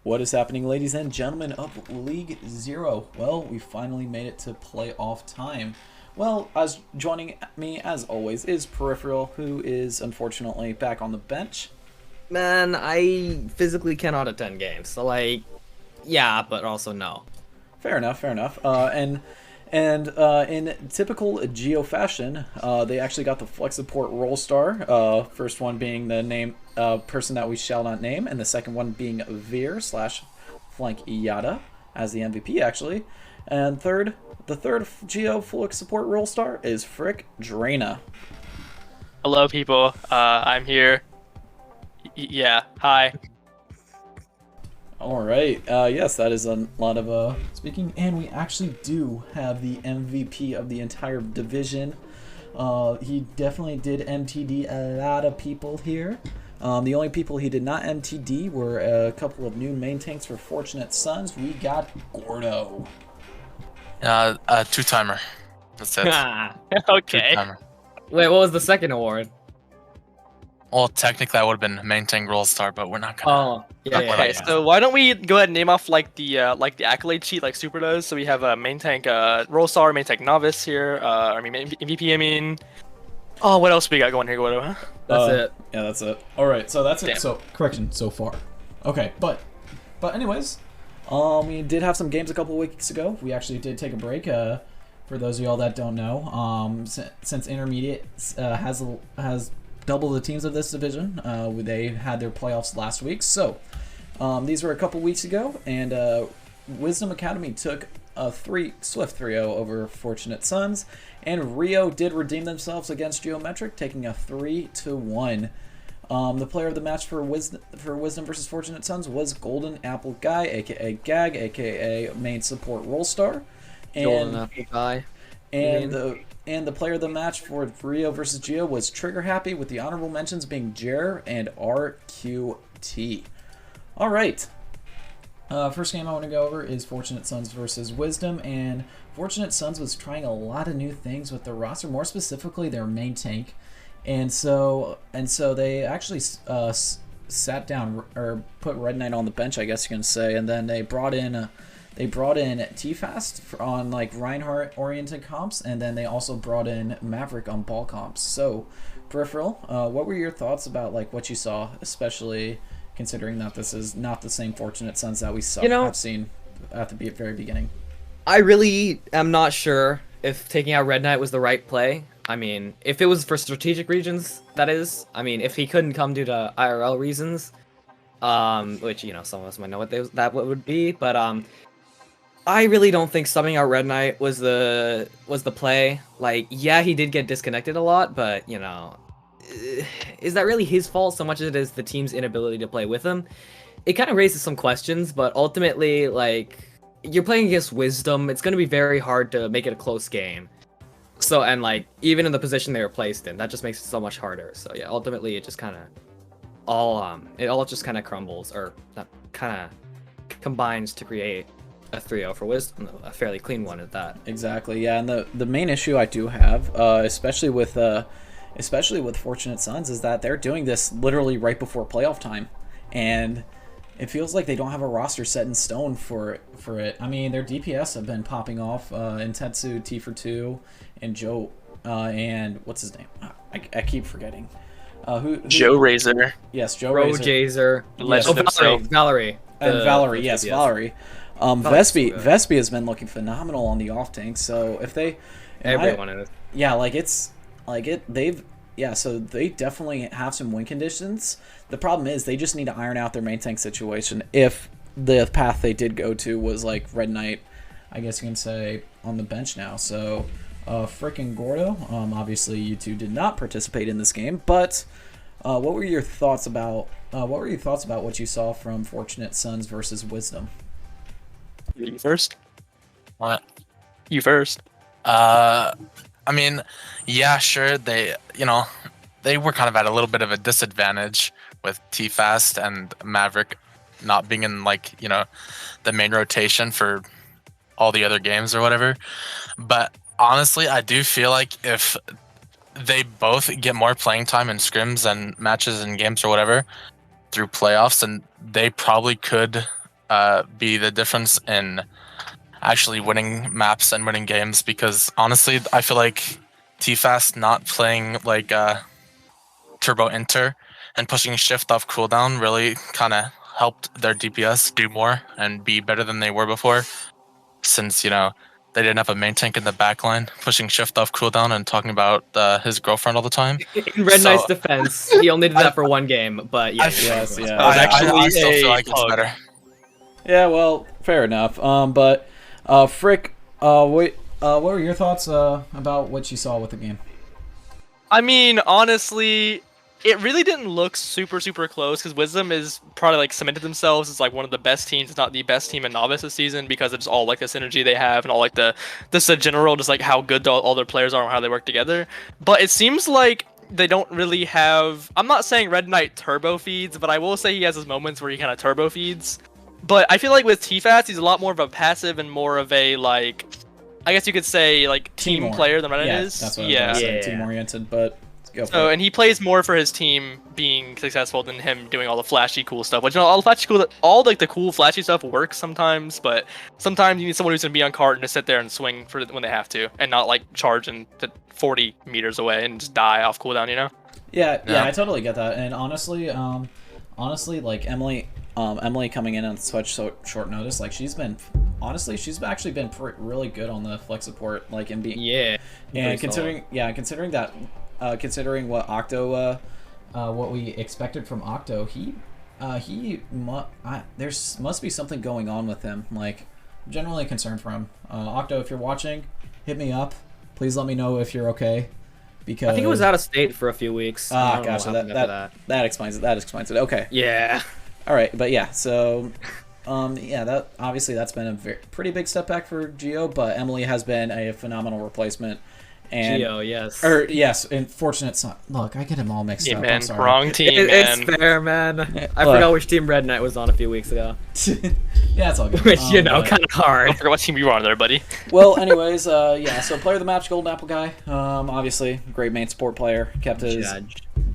What is happening, ladies and gentlemen of League Zero? Well, we finally made it to playoff time. Well, as joining me, as always, is Peripheral, who is unfortunately back on the bench. Man, I physically cannot attend games. So, yeah, but also no. Fair enough, fair enough. And in typical Geo fashion, they actually got the Flex Support Role Star. First one being the name person that we shall not name, and the second one being Veer slash Flank Iyada as the MVP actually. And the third Geo Flex Support Role Star is Frick Draina. Hello, people. I'm here. Yeah. Hi. All right. Yes, that is a lot of speaking, and we actually do have the MVP of the entire division. He definitely did MTD a lot of people here. The only people he did not MTD were a couple of new main tanks for Fortunate Sons. We got Gordo. Two-timer. That's it. Okay. Two-timer. Wait, what was the second award? Well, technically, I would have been main tank roll star, but we're not gonna. Oh, yeah, yeah, Okay, yeah. so why don't we go ahead and name off like the accolade sheet like Super does? So we have a main tank Roll Star, main tank Novice here. MVP. I mean, oh, what else we got going here, Gordo? Huh? That's it. Yeah, that's it. All right, so that's it. Damn. So correction so far. Okay, but anyways, we did have some games a couple of weeks ago. We actually did take a break. For those of y'all that don't know, since Intermediate has double the teams of this division. They had their playoffs last week, so these were a couple weeks ago, and Wisdom Academy took a swift 3-0 over Fortunate Sons, and Rio did redeem themselves against Geometric, taking a 3-1. The player of the match for Wisdom versus Fortunate Sons was Golden Apple Guy, aka Gag, aka main support role star, Golden Apple Guy. And the player of the match for Rio versus Geo was Trigger Happy, with the honorable mentions being Jer and RQT. All right. First game I want to go over is Fortunate Sons versus Wisdom, and Fortunate Sons was trying a lot of new things with their roster, more specifically their main tank, and so they actually sat down or put Red Knight on the bench, I guess you can say, and then they brought in. They brought in T-Fast on like Reinhardt-oriented comps, and then they also brought in Maverick on ball comps. So, Peripheral, what were your thoughts about like what you saw, especially considering that this is not the same Fortunate Sons that we have seen at the very beginning? I really am not sure if taking out Red Knight was the right play. I mean, if it was for strategic reasons, that is. I mean, if he couldn't come due to IRL reasons, which, you know, some of us might know what that would be, but I really don't think subbing out Red Knight was the play. Like, yeah, he did get disconnected a lot, but, you know, is that really his fault so much as it is the team's inability to play with him? It kind of raises some questions, but ultimately, like, you're playing against Wisdom. It's going to be very hard to make it a close game. So, and, like, even in the position they were placed in, that just makes it so much harder. So, yeah, ultimately, it just kind of all just kind of crumbles, or kind of combines to create a 3-0 for Wisdom, a fairly clean one at that. Exactly, yeah, and the main issue I do have, especially with Fortunate Sons, is that they're doing this literally right before playoff time, and it feels like they don't have a roster set in stone for it. I mean, their DPS have been popping off, Intetsu, T for 2, and Joe, and what's his name? I keep forgetting. Who Joe Razor. Yes, Joe Razor. Jazer. Yes. Valerie. And Valerie, yes, DPS. Valerie. Vespi has been looking phenomenal on the off tank. So if they, Everyone is. yeah, so they definitely have some win conditions. The problem is they just need to iron out their main tank situation. If the path they did go to was like Red Knight, I guess you can say, on the bench now. So, frickin' Gordo. Obviously you two did not participate in this game, but what were your thoughts about what you saw from Fortunate Sons versus Wisdom? You first. What? You first. I mean, yeah, sure. They were kind of at a little bit of a disadvantage with T-Fast and Maverick not being in, like, you know, the main rotation for all the other games or whatever. But honestly, I do feel like if they both get more playing time in scrims and matches and games or whatever through playoffs, and they probably could be the difference in actually winning maps and winning games, because honestly, I feel like T-Fast not playing like Turbo Inter and pushing shift off cooldown really kind of helped their DPS do more and be better than they were before, since, you know, they didn't have a main tank in the backline pushing shift off cooldown and talking about his girlfriend all the time. In Red So- Knight's defense, he only did that for one game, but yeah. Yes, yeah. was I actually still feel a like it's hug. better. Yeah, well, fair enough. But Frick, what were your thoughts about what you saw with the game? I mean, honestly, it really didn't look super close because Wisdom is probably like cemented themselves as like one of the best teams, if not the best team in Novice this season, because it's all like the synergy they have and all like the general just like how good all their players are and how they work together. But it seems like they don't really have. I'm not saying Red Knight turbo feeds, but I will say he has his moments where he kind of turbo feeds. But I feel like with T-Fast, he's a lot more of a passive and more of a like, I guess you could say like team Team-or- player than Red Knight Yeah, is. that's what I Yeah. was saying, Yeah. team-oriented, but go for So, it. and he plays more for his team being successful than him doing all the flashy cool stuff. Which, you know, all the flashy cool, all like the cool flashy stuff works sometimes, but sometimes you need someone who's gonna be on cart and just sit there and swing for when they have to, and not like charge to 40 meters away and just die off cooldown. You know? Yeah, Yeah. I totally get that. And honestly, like Emily coming in on such short notice, like she's actually been really good on the flex support, like in being Yeah. and Pretty considering that, considering what Octo, what we expected from Octo, there must be something going on with him. Like, I'm generally concerned for him. Octo, if you're watching, hit me up. Please let me know if you're okay. Because I think it was out of state for a few weeks. I don't know gotcha. what happened after That explains it. That explains it. Okay. Yeah. All right, but yeah, so, yeah, that obviously that's been a pretty big step back for Geo, but Emily has been a phenomenal replacement. And, Geo, yes. yes, and fortunate son. Look, I get him all mixed Yeah, up. man. I'm sorry. Wrong team, It's man. fair, man. I Look. forgot which team Red Knight was on a few weeks ago. Yeah, it's all good. Which, you know, But- kind of hard. I forgot what team you were on there, buddy. Well, anyways, yeah. So player of the match, Golden Apple guy. Obviously, great main support player. Kept his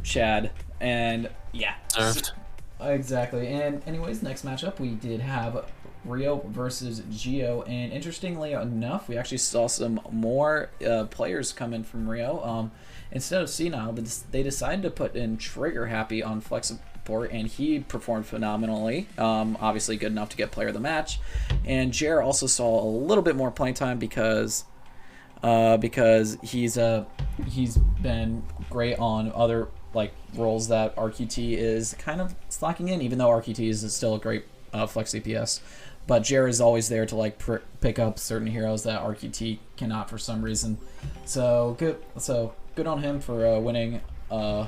Chad, and yeah, Deserved. exactly. And anyways, next matchup we did have Rio versus Geo, and interestingly enough, we actually saw some more players come in from Rio. Instead of Senile, they decided to put in Trigger Happy on flex support, and he performed phenomenally. Obviously, good enough to get player of the match. And Jer also saw a little bit more playing time because he's been great on other like roles that RQT is kind of slacking in, even though RQT is still a great flex CPS. But Jer is always there to like pick up certain heroes that RQT cannot for some reason. So good on him for winning honorable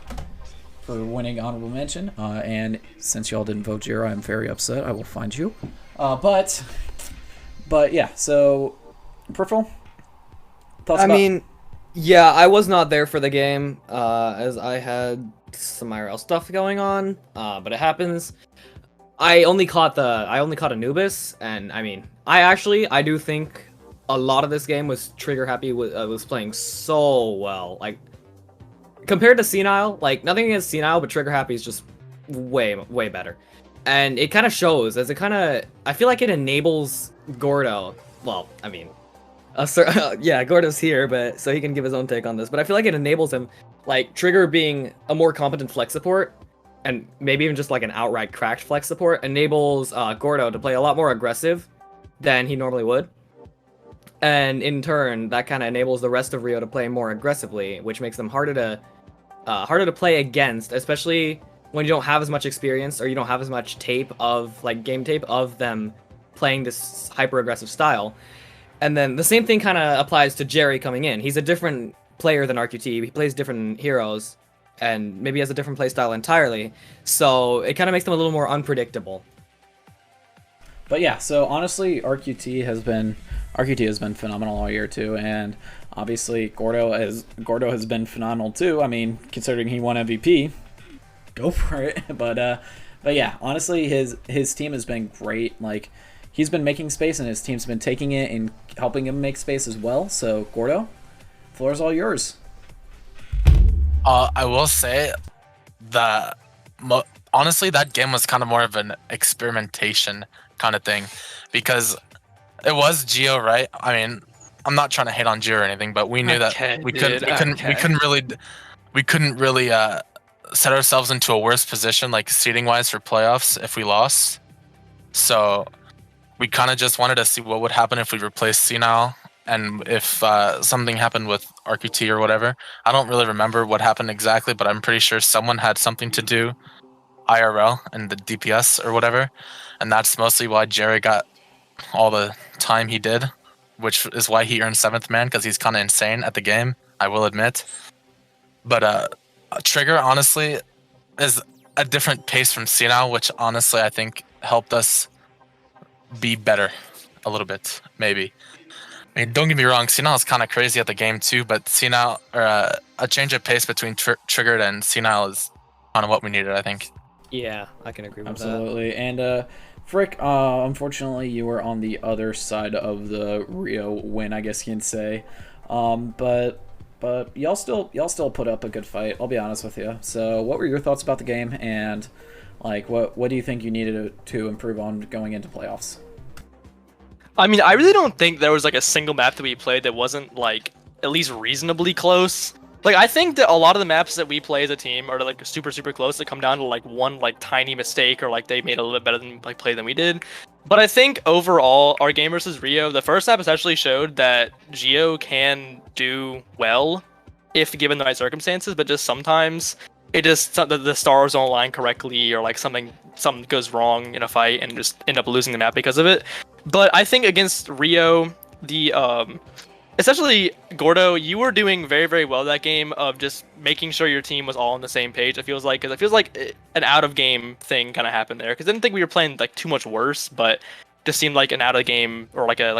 mention. And since y'all didn't vote Jer, I'm very upset. I will find you. But yeah. So Peripheral. I mean, yeah, I was not there for the game, as I had some IRL stuff going on, but it happens. I only caught Anubis, and I mean, I do think a lot of this game was Trigger Happy was playing so well. Like, compared to Senile, like, nothing against Senile, but Trigger Happy is just way better. And it kind of shows, as I feel like it enables Gordo, well, I mean, yeah, Gordo's here, but so he can give his own take on this. But I feel like it enables him, like Trigger being a more competent flex support, and maybe even just like an outright cracked flex support, enables Gordo to play a lot more aggressive than he normally would. And in turn, that kind of enables the rest of Rio to play more aggressively, which makes them harder to play against, especially when you don't have as much experience or you don't have as much game tape of them playing this hyper aggressive style. And then the same thing kind of applies to Jerry coming in. He's a different player than RQT. He plays different heroes and maybe has a different playstyle entirely. So it kind of makes them a little more unpredictable. But yeah, so honestly, RQT has been phenomenal all year too, and obviously Gordo has been phenomenal too. I mean, considering he won MVP, go for it. But yeah, honestly, his team has been great. Like, he's been making space, and his team's been taking it and helping him make space as well. So Gordo, floor's all yours. I will say that honestly, that game was kind of more of an experimentation kind of thing, because it was Geo, right? I mean, I'm not trying to hate on Geo or anything, but we knew Okay, that we dude, couldn't really set ourselves into a worse position, like seeding wise for playoffs, if we lost. So we kind of just wanted to see what would happen if we replaced Senile, and if something happened with RQT or whatever. I don't really remember what happened exactly, but I'm pretty sure someone had something to do IRL and the DPS or whatever, and that's mostly why Jerry got all the time he did, which is why he earned 7th man, because he's kind of insane at the game, I will admit. But Trigger, honestly, is a different pace from Senile, which honestly I think helped us be better a little bit, maybe. I mean, don't get me wrong, Senile is kind of crazy at the game too, but Senile, or a change of pace between Triggered and Senile is kind of what we needed, I think. Yeah, I can agree with Absolutely. And Frick, unfortunately, you were on the other side of the Rio win, I guess you can say. But y'all still put up a good fight. I'll be honest with you. So, what were your thoughts about the game, and like what do you think you needed to improve on going into playoffs? I mean, I really don't think there was like a single map that we played that wasn't like at least reasonably close. Like, I think that a lot of the maps that we play as a team are like super close that come down to like one like tiny mistake, or like they made a little bit better than like play than we did. But I think overall, our game versus Rio, the first map essentially showed that Geo can do well if given the right circumstances, but just sometimes it just the stars don't align correctly, or like something goes wrong in a fight and just end up losing the map because of it. But I think against Rio, the essentially, Gordo, you were doing very well that game of just making sure your team was all on the same page. It feels like, because it feels like an out of game thing kind of happened there. Because I didn't think we were playing like too much worse, but just seemed like an out of game, or like a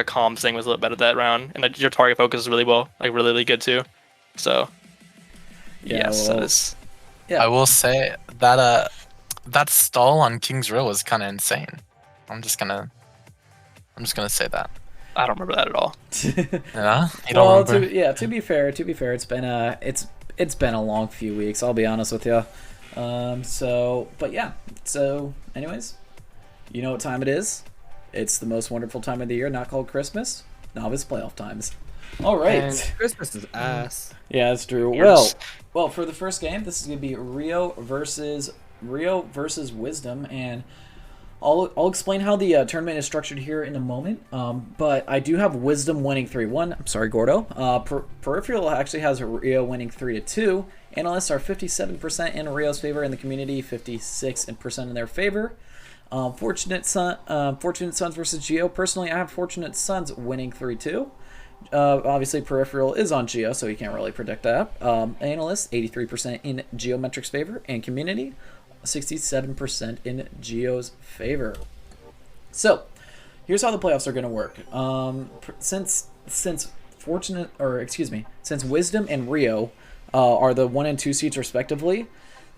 comms thing was a little better that round. And your target focus is really well, like really good too. So Yeah, yes, well, that is. I will say that that stall on King's Row was kind of insane. I'm just gonna say that. I don't remember that at all. Yeah, you don't remember? To be fair, it's been a long few weeks. I'll be honest with you. So anyways, you know what time it is? It's the most wonderful time of the year, not called Christmas. Novice playoff times. All right. And Christmas is ass. Yeah, that's true. Yes. Well, for the first game, this is gonna be Rio versus Wisdom, and I'll explain how the tournament is structured here in a moment. But I do have Wisdom winning 3-1. I'm sorry, Gordo. Peripheral actually has Rio winning 3-2. Analysts are 57% in Rio's favor, and the community 56% in their favor. Fortunate Sons versus Geo. Personally, I have Fortunate Sons winning 3-2. Obviously, Peripheral is on Geo, so he can't really predict that. Analysts 83% in Geometric's favor, and community 67% in Geo's favor. So, here's how the playoffs are going to work. Since Wisdom and Rio are the 1 and 2 seeds respectively,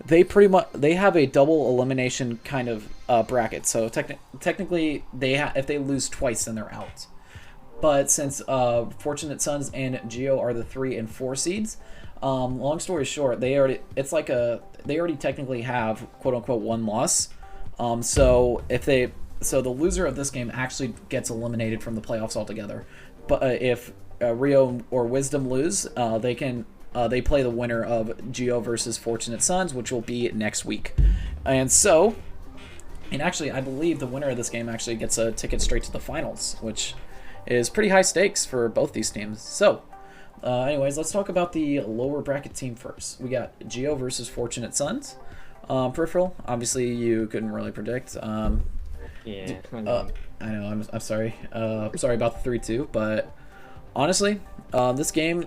they have a double elimination kind of bracket. So technically, if they lose twice, then they're out. But since Fortunate Sons and Geo are the 3 and 4 seeds, long story short, they already technically have quote unquote one loss. So the loser of this game actually gets eliminated from the playoffs altogether. But if Rio or Wisdom lose, they play the winner of Geo versus Fortunate Sons, which will be next week. And actually, I believe the winner of this game actually gets a ticket straight to the finals, which is pretty high stakes for both these teams. So, anyways, let's talk about the lower bracket team first. We got Geo versus Fortunate Sons. Peripheral, obviously you couldn't really predict. Yeah. I know. I'm sorry. Sorry about the 3-2, but honestly, this game,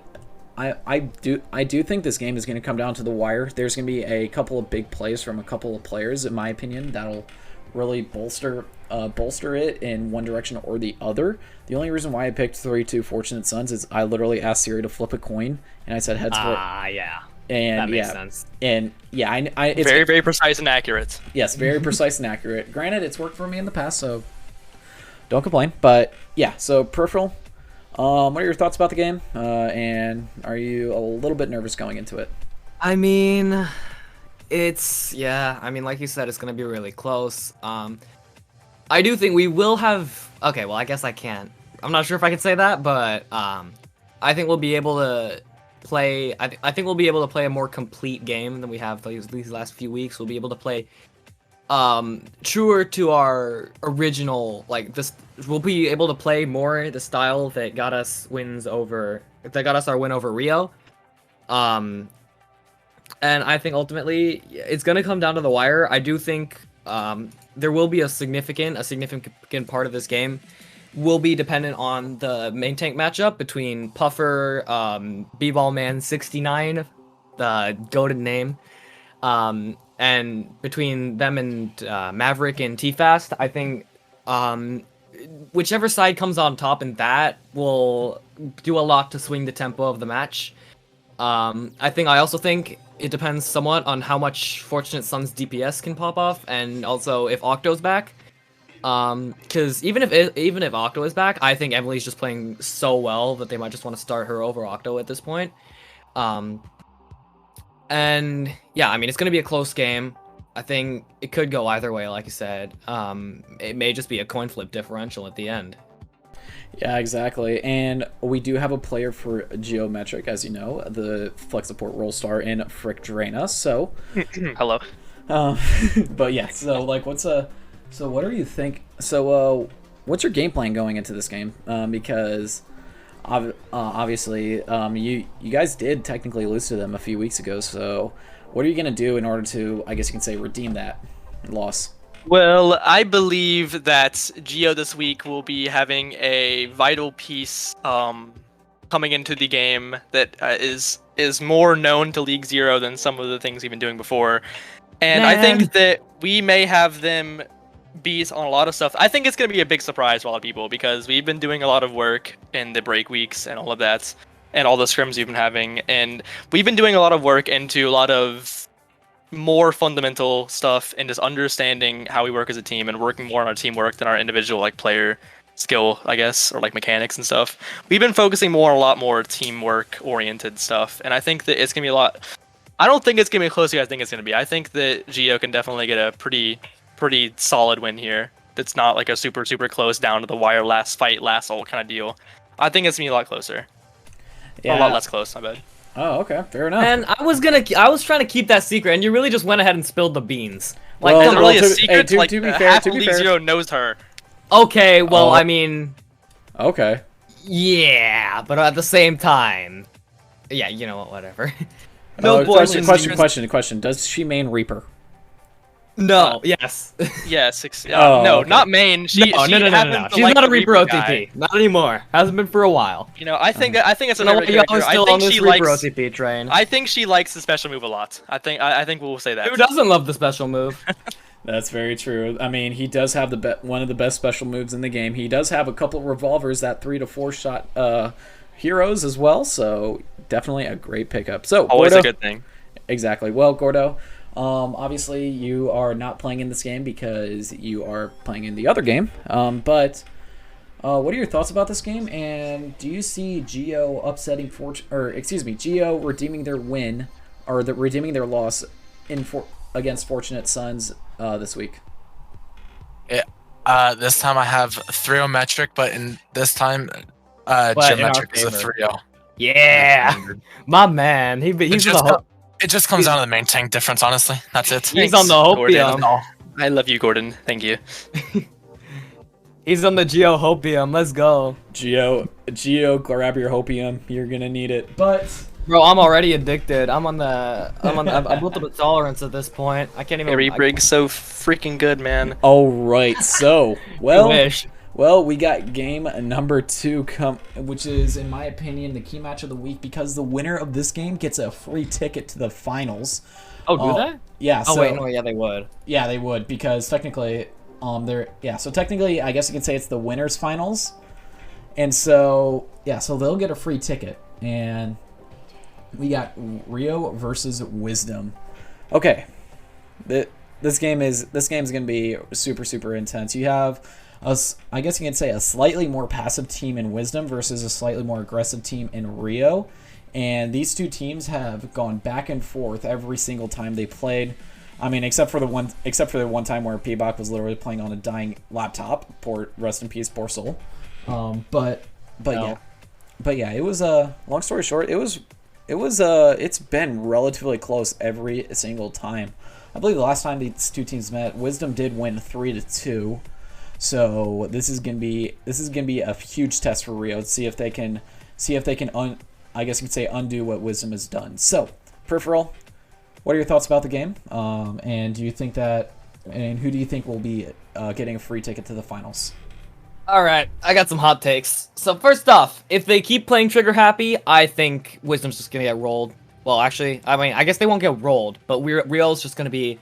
I do think this game is going to come down to the wire. There's going to be a couple of big plays from a couple of players, in my opinion, that'll really bolster it in one direction or the other. The only reason why I picked 3-2 Fortunate Sons is I literally asked Siri to flip a coin, and I said heads for it. Yeah. And that makes sense. And yeah, it's Very precise and accurate. Yes, very precise and accurate. Granted, it's worked for me in the past, so don't complain. But yeah, so Peripheral, what are your thoughts about the game? And are you a little bit nervous going into it? I mean, like you said, it's gonna be really close. I do think we will have. Okay, well, I guess I can't. I'm not sure if I can say that, but I think we'll be able to play. I think we'll be able to play a more complete game than we have these last few weeks. We'll be able to play truer to our original, like this. We'll be able to play more the style that got us our win over Rio. And I think ultimately it's gonna come down to the wire. I do think there will be a significant part of this game will be dependent on the main tank matchup between Puffer, B-Ball Man 69, the goated name, and between them and Maverick and T-Fast. I think whichever side comes on top in that will do a lot to swing the tempo of the match. I also think it depends somewhat on how much Fortunate Son's DPS can pop off, and also if Octo's back. Because even if Octo is back, I think Emily's just playing so well that they might just want to start her over Octo at this point. And yeah, I mean, it's gonna be a close game. I think it could go either way, like you said. It may just be a coin flip differential at the end. Yeah, exactly. And we do have a player for Geometric, as you know, the Flex Support Roll Star in Frick Drana. So, Hello. but yeah. So like, what do you think? So, what's your game plan going into this game? Because obviously, you guys did technically lose to them a few weeks ago. So, what are you gonna do in order to, I guess you can say, redeem that loss? Well, I believe that Geo this week will be having a vital piece coming into the game that is more known to League Zero than some of the things we've been doing before. And I think that we may have them beat on a lot of stuff. I think it's going to be a big surprise for a lot of people because we've been doing a lot of work in the break weeks and all of that and all the scrims we've been having. And we've been doing a lot of work into a lot of more fundamental stuff and just understanding how we work as a team and working more on our teamwork than our individual like player skill, I guess, or like mechanics and stuff. We've been focusing more on a lot more teamwork oriented stuff, and I think that it's gonna be a lot. I don't think it's gonna be close as I think it's gonna be. I think that Geo can definitely get a pretty solid win here. That's not like a super close down to the wire last fight last all kind of deal. I think it's gonna be a lot closer. Yeah. A lot less close, I bet. Oh, okay, fair enough. And I was trying to keep that secret, and you really just went ahead and spilled the beans. Like, Well, it's well, really a to- secret. hey, Like, to be fair, half to of be League fair. Zero knows her. Okay, well, Oh. I mean, Okay. yeah, but at the same time, yeah, you know what, whatever. Question. Does she main Reaper? No, yes. Yeah, Oh, no, okay. not main. No. happens to She's like not a the Reaper guy. OTP. Not anymore. Hasn't been for a while. You know, I think it's I know another y'all character. are I still on think this she Reaper likes. OTP train. I think she likes the special move a lot. I think we'll say that. Who doesn't love the special move? That's very true. I mean, he does have one of the best special moves in the game. He does have a couple of revolvers, that 3 to 4 shot heroes as well. So definitely a great pickup. So Always Gordo, a good thing. Exactly. Well, Gordo, obviously you are not playing in this game because you are playing in the other game. But what are your thoughts about this game? And do you see Geo upsetting Geo redeeming their win or redeeming their loss against Fortunate Sons this week? Yeah. This time I have 3-0 metric, but in this time, geometric is a 3-0. Yeah, my man. It just comes down to the main tank difference, honestly. That's it. He's on the hopium. Gordon. I love you, Gordon. Thank you. He's on the Geo hopium. Let's go, Geo, grab your hopium. You're gonna need it. But bro. I'm already addicted. I'm built up a tolerance at this point. I can't even. Harry Briggs so freaking good, man. all right, so I wish. well, we got game number 2 which is, in my opinion, the key match of the week because the winner of this game gets a free ticket to the finals. Oh, do they? Yeah. Oh so, wait, no, yeah, they would. Yeah, they would because technically, So technically, I guess you can say it's the winners finals, and so they'll get a free ticket, and we got Rio versus Wisdom. Okay, this game is gonna be super intense. You have I guess you can say a slightly more passive team in Wisdom versus a slightly more aggressive team in Rio. And these two teams have gone back and forth every single time they played. I mean, except for the one time where P-Bach was literally playing on a dying laptop. Poor, rest in peace, poor soul. But No. yeah, it was long story short, it's been relatively close every single time. I believe the last time these two teams met, Wisdom did win 3-2. So this is gonna be a huge test for Rio to see if they can I guess you could say undo what Wisdom has done. So, Peripheral, what are your thoughts about the game? And who do you think will be getting a free ticket to the finals? All right, I got some hot takes. So first off, if they keep playing trigger happy, I think Wisdom's just gonna get rolled. Well, actually, I mean, I guess they won't get rolled, but Rio's just gonna be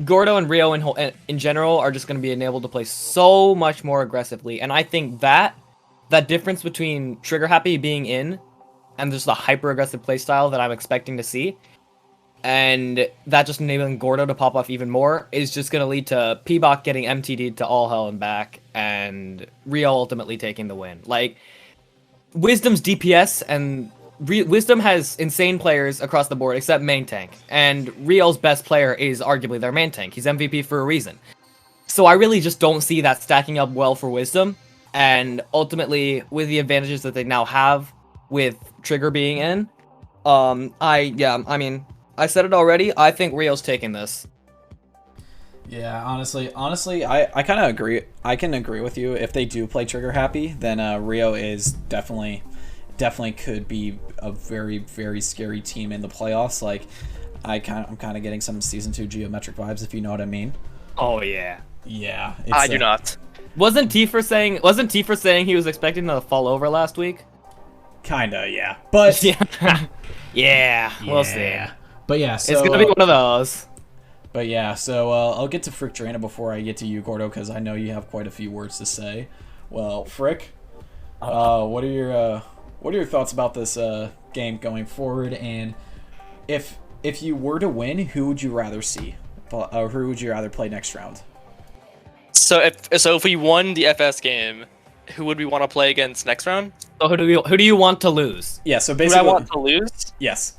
Gordo and Rio in general are just gonna be enabled to play so much more aggressively, and I think that difference between trigger happy being in and just the hyper aggressive playstyle that I'm expecting to see, and that just enabling Gordo to pop off even more is just going to lead to P-Bach getting MTD'd to all hell and back, and Rio ultimately taking the win. Like, Wisdom's DPS and Wisdom has insane players across the board except main tank, and Rio's best player is arguably their main tank. He's MVP for a reason. So I really just don't see that stacking up well for Wisdom, and ultimately, with the advantages that they now have with Trigger being in, I said it already. I think Rio's taking this. Yeah, honestly, I kind of agree. I can agree with you. If they do play trigger happy, then Rio is definitely could be a very, very scary team in the playoffs. Like, I'm kind of getting some season 2 geometric vibes, if you know what I mean. Oh yeah. Yeah, I do not. Wasn't Tifa saying he was expecting to fall over last week? Kinda, yeah. But yeah, we'll see. But yeah, so It's gonna be one of those. But yeah, so I'll get to Frick Drana before I get to you, Gordo, because I know you have quite a few words to say. Well, Frick, what are your thoughts about this game going forward? And if you were to win, who would you rather see? Or who would you rather play next round? So if we won the FS game, who would we want to play against next round? So who do you want to lose? Yeah, so Who do I basically, want to lose? yes.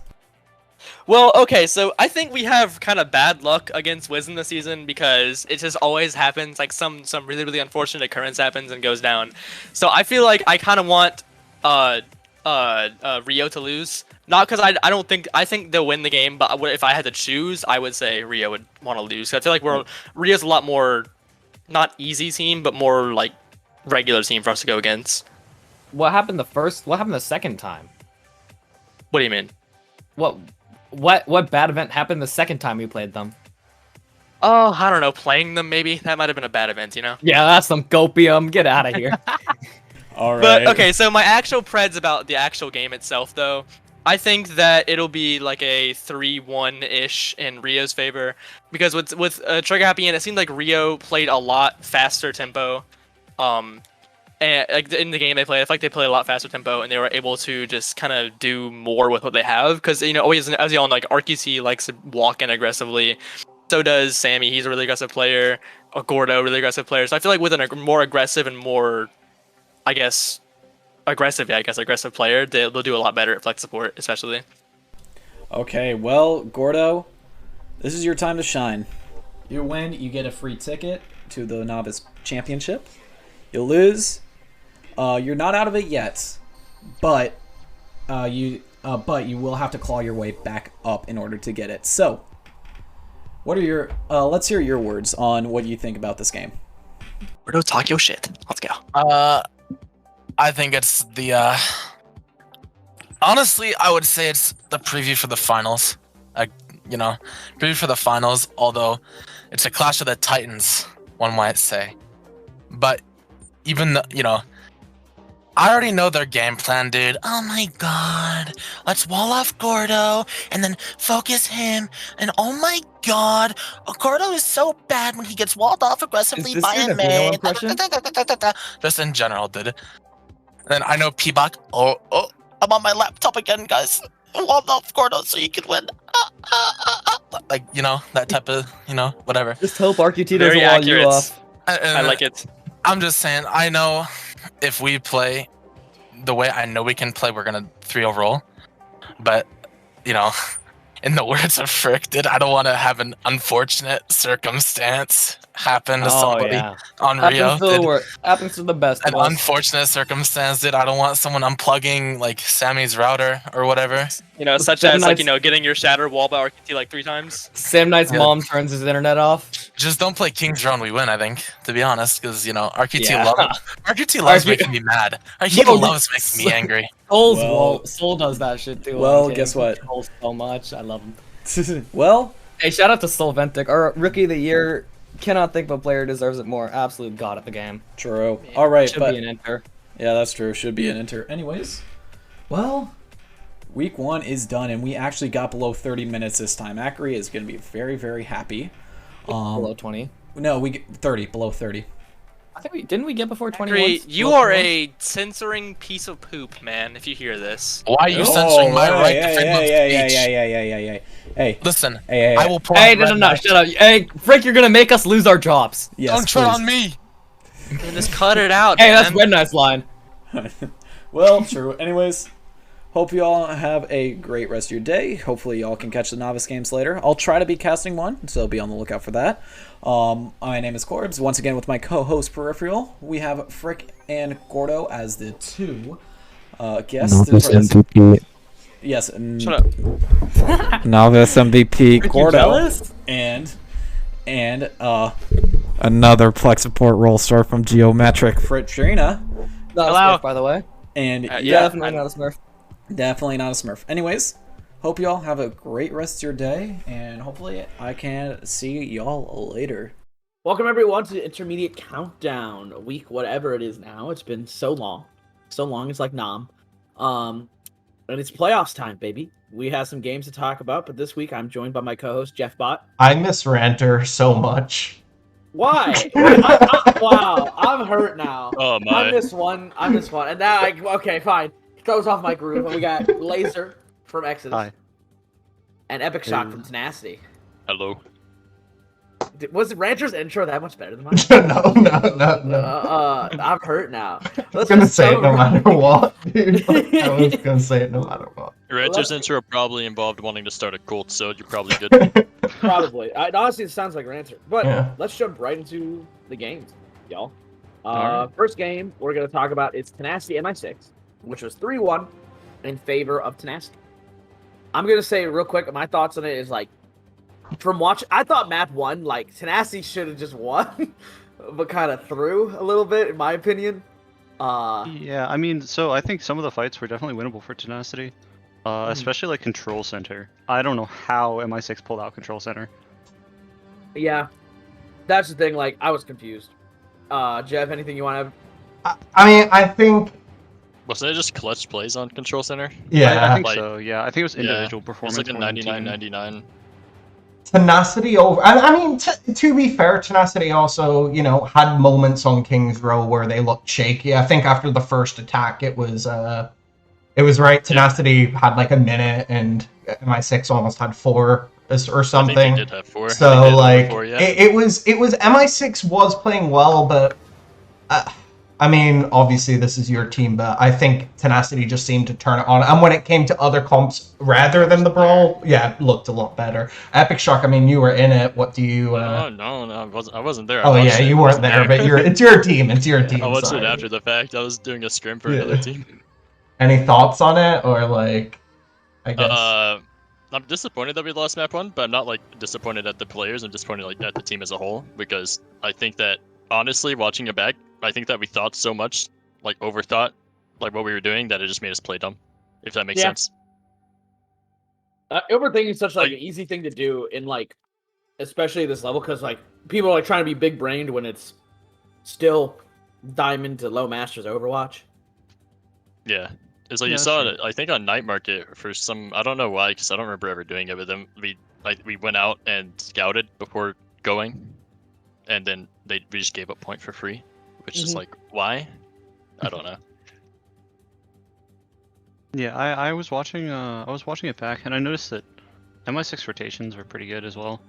Well, okay, so I think we have kind of bad luck against Wisdom this season because it just always happens. Like some really, really unfortunate occurrence happens and goes down. So I feel like I kind of want Rio to lose. Not because I think they'll win the game, but if I had to choose, I would say Rio would want to lose. 'Cause I feel like Rio's a lot more, not easy team, but more like regular team for us to go against. What happened the second time? What do you mean? What bad event happened the second time we played them? Oh, I don't know. Playing them, maybe that might have been a bad event, you know. Yeah, that's some copium. Get out of here. All right. But okay, so my actual preds about the actual game itself, though, I think that it'll be like a 3-1-ish in Rio's favor because with Trigger Happy, and it seemed like Rio played a lot faster tempo. And like in the game they played, I feel like they played a lot faster tempo, and they were able to just kind of do more with what they have. Because always as you all know, like RQC likes to walk in aggressively. So does Sammy. He's a really aggressive player. Gordo, really aggressive player. So I feel like with a more aggressive and more, aggressive player, they'll do a lot better at flex support, especially. Okay, well, Gordo, this is your time to shine. You win, you get a free ticket to the Novice Championship. You lose, you're not out of it yet, but you will have to claw your way back up in order to get it. So, what are your? Let's hear your words on what you think about this game. Gordo, talk your shit. Let's go. I think it's the honestly, I would say it's the preview for the finals. Preview for the finals, although it's a clash of the titans, one might say. But even I already know their game plan, dude. Oh my god, let's wall off Gordo and then focus him. And oh my god, Gordo is so bad when he gets walled off aggressively by a main. Just in general, dude. And then I know P-Bach. Oh, I'm on my laptop again, guys. Walled off Gordo so you can win. Like, that type of, whatever. Just hope RQT doesn't Very wall you accurate. off. I like it. I'm just saying, I know if we play the way I know we can play, we're going to 3-0 roll. But, in the words of Frick, dude, I don't want to have an unfortunate circumstance happen to Oh somebody yeah. on Happens Rio. to the Dude. happens to the best An of us. unfortunate circumstance, dude. I don't want someone unplugging like Sammy's router or whatever. Such Sam as like Knight's- getting your shattered wall by RKT like 3 times. Sam Knight's Yeah. mom turns his internet off. Just don't play King's Row and we win, I think, to be honest, because RKT Yeah. loves making me mad. RKT Bro, loves making me angry. Soul does that shit too. Well, I'm kidding. guess what? Soul so much. I love him. Well, Hey, shout out to Solventic, our rookie of the year. Cannot think of a player deserves it more. Absolute god at the game. true. All right, Should but be an enter. yeah, that's true. Should be an enter. Anyways, well, week 1 is done, and we actually got below 30 minutes this time. Acri is going to be very, very happy. Below 20. No, we get 30, below 30. I think didn't we get before 20? Great, once? you Below are 21? a censoring piece of poop, man. If you hear this. Why are you censoring my right to hey, freedom of hey, speech? Hey, Listen, hey, I will pull Hey, out no, Red no, Knight. shut up. Hey, Frank, you're gonna make us lose our jobs. yes, Don't tread please. on me. And just cut it out, Hey, man. that's Red Knight's line. Well, true. Anyways, hope you all have a great rest of your day. Hopefully, y'all can catch the novice games later. I'll try to be casting one, so be on the lookout for that. My name is Corbs. Once again, with my co-host Peripheral, we have Frick and Gordo as the 2 guests. Novice MVP. Yes, Shut up. Novice MVP. Frick, you Gordo jealous? and Another Plex support roll star from Geometric. Fritrina, Not Hello. a Smurf, by the way. and Yeah, Definitely not a Smurf. definitely not a Smurf. Anyways, hope y'all have a great rest of your day, and hopefully I can see y'all later. Welcome everyone to the Intermediate Countdown, week whatever it is now. It's been so long. So long, it's like Nam. And it's playoffs time, baby. We have some games to talk about, but this week I'm joined by my co-host, Jeff Bott. I miss Ranter so much. Why? Wow, I'm hurt now. Oh I missed one, and now okay, fine. Throws off my groove, and we got Laser from Exodus. Hi. And Epic Shock from Tenacity. Hello. Was Rancher's intro that much better than mine? No. I'm hurt now. I was gonna say it no matter what, dude. I was gonna say it no matter what. Rancher's intro probably involved wanting to start a cult, so you're probably good. Probably. Honestly, it sounds like Rancher. But Yeah. let's jump right into the games, y'all. Alright. First game we're going to talk about is Tenacity MI6, which was 3-1 in favor of Tenacity. I'm going to say real quick, my thoughts on it is like, from watching, I thought map 1, like, Tenacity should have just won, but kind of threw a little bit, in my opinion. Yeah, I mean, so I think some of the fights were definitely winnable for Tenacity, especially like Control Center. I don't know how MI6 pulled out Control Center. Yeah, that's the thing, like, I was confused. Jeff, anything you want to I mean, I think, Wasn't it just clutch plays on Control Center? yeah, I think Like- so. Yeah, I think it was individual It performance. was like a more than team. 99-99. Tenacity over. I mean, to be fair, Tenacity also, had moments on King's Row where they looked shaky. I think after the first attack, it was right. Tenacity had like a minute, and MI6 almost had 4 or I think something. they did have 4. So I think they had like, four, yeah. it was MI6 was playing well, but I mean, obviously this is your team, but I think Tenacity just seemed to turn it on. And when it came to other comps rather than the Brawl, yeah, it looked a lot better. Epic Shock, I mean, you were in it. What do you? No, I wasn't there. I Oh yeah, watched it. you I weren't wasn't there, but it's your team. It's your team. I watched sorry. it after the fact. I was doing a scrim for Yeah. another team. Any thoughts on it, or like, I guess. I'm disappointed that we lost map 1, but I'm not like disappointed at the players. I'm disappointed like at the team as a whole, because I think that honestly, watching it back, I think that we thought so much, like overthought, like what we were doing, that it just made us play dumb. If that makes Yeah. sense. overthinking is such like Like- an easy thing to do in like, especially at this level, because like people are like trying to be big brained when it's still Diamond to Low Masters Overwatch. Yeah. It's like Yeah, you saw sure. it, I think on Night Market for some, I don't know why, because I don't remember ever doing it with them. We went out and scouted before going, and then we just gave up point for free, which is Mhm. like, why? I don't know. Yeah, I was watching it back, and I noticed that MI6 rotations were pretty good as well.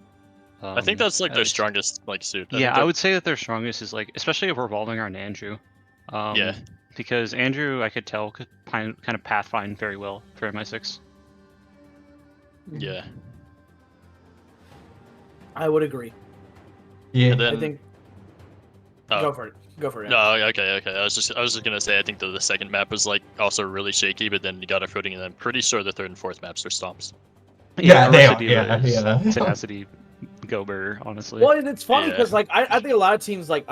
I think that's like their it's- strongest like suit. Yeah, think I would say that their strongest is like, especially if revolving around Andrew. Yeah. Because Andrew, I could tell, could kind of pathfind very well for MI6. Yeah. I would agree. Yeah. And then I think. Oh. Go for it. Go for it. No, okay. I was just gonna say I think the second map was like also really shaky, but then you got a footing, and I'm pretty sure the third and fourth maps are stomps. Yeah, they Orisa are. Diva is Yeah. Tenacity go burger, honestly. Well, and it's funny Yeah. because like I think a lot of teams like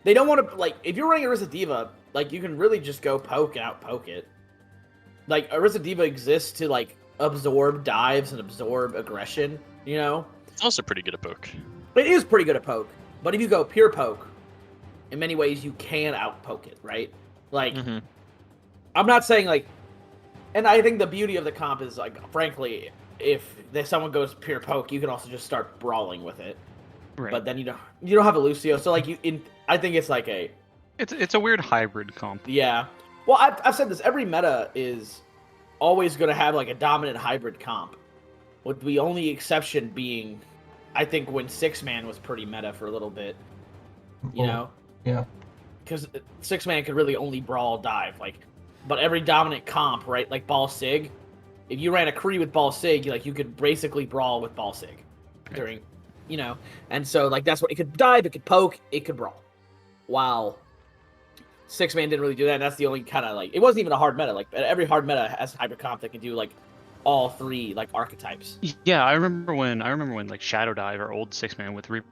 they don't want to like if you're running Orisa Diva, like you can really just go poke and out poke it. Like Orisa Diva exists to like absorb dives and absorb aggression, you know? It's also pretty good at poke. It is pretty good at poke, but if you go pure poke, in many ways you can out poke it, right? Like Mhm. I'm not saying like, and I think the beauty of the comp is like, frankly, if someone goes pure poke, you can also just start brawling with it. Right. But then you don't have a Lucio, so like I think it's like a It's a weird hybrid comp. yeah. Well, I've said this. Every meta is always going to have like a dominant hybrid comp, with the only exception being, I think when 6-man was pretty meta for a little bit. You know. Yeah. Because 6-man could really only brawl dive like, but every dominant comp, right? Like Ball Sig, if you ran a Kree with Ball Sig, you could basically brawl with Ball Sig during, you know, and so like that's what it could dive, it could poke, it could brawl. While 6-man didn't really do that. And that's the only kind of like it wasn't even a hard meta. Like every hard meta has a hybrid comp that can do like all three like archetypes. Yeah, I remember when like Shadow Dive or old 6-man with Reaper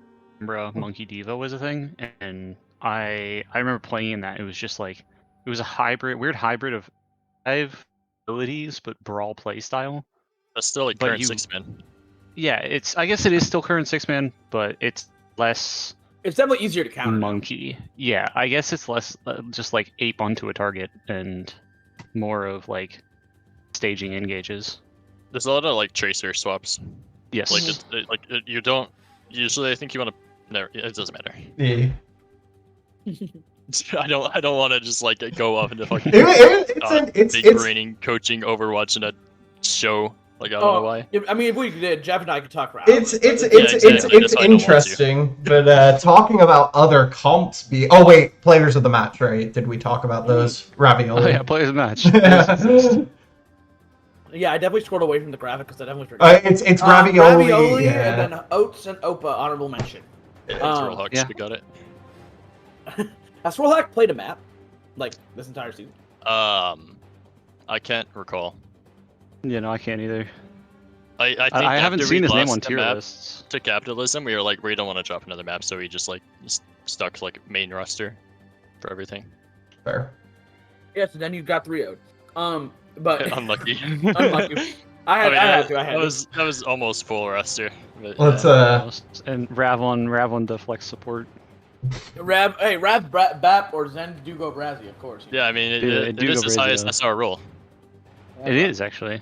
Monkey Diva was a thing, and I remember playing in that. It was just like it was a weird hybrid of dive abilities but brawl play style. That's still like But current you- 6-man. Yeah, I guess it is still current 6-man, but it's less It's definitely easier to counter. now. monkey. Yeah, I guess it's less just like ape onto a target and more of like staging engages. There's a lot of like tracer swaps. Yes. You don't usually. I think you want to. No, it doesn't matter. Yeah. I don't want to just like go off into fucking It's big braining coaching Overwatch in a show. Like I don't know why. I mean, if we did, Jeff and I could talk for hours. It's exactly. That's why I don't want to. interesting, but talking about other comps oh wait, players of the match, right? Did we talk about those? Ravioli. Oh yeah, play the match. Yeah, I definitely scrolled away from the graphic because I definitely forgot. It's Ravioli. And then Oats and Opa, honorable mention. Yeah, it's Rollhawks. yeah. We got it. Has Swirlhack played a map like this entire season? I can't recall. Yeah, no, I can't either. I think I haven't after seen we his name lost on the tier map lists. to capitalism, we were like, we don't want to drop another map, so we just like stuck like main roster for everything. Fair. Yeah, so then you got 3-0'd. But Unlucky. unlucky. I had to. That was almost full roster. But, Let's And Rav the flex support. Rav Bap or Zen Dugo Brazzi, of course. yeah, I mean, it Dugo is as high as Brazil. SR roll. It is actually,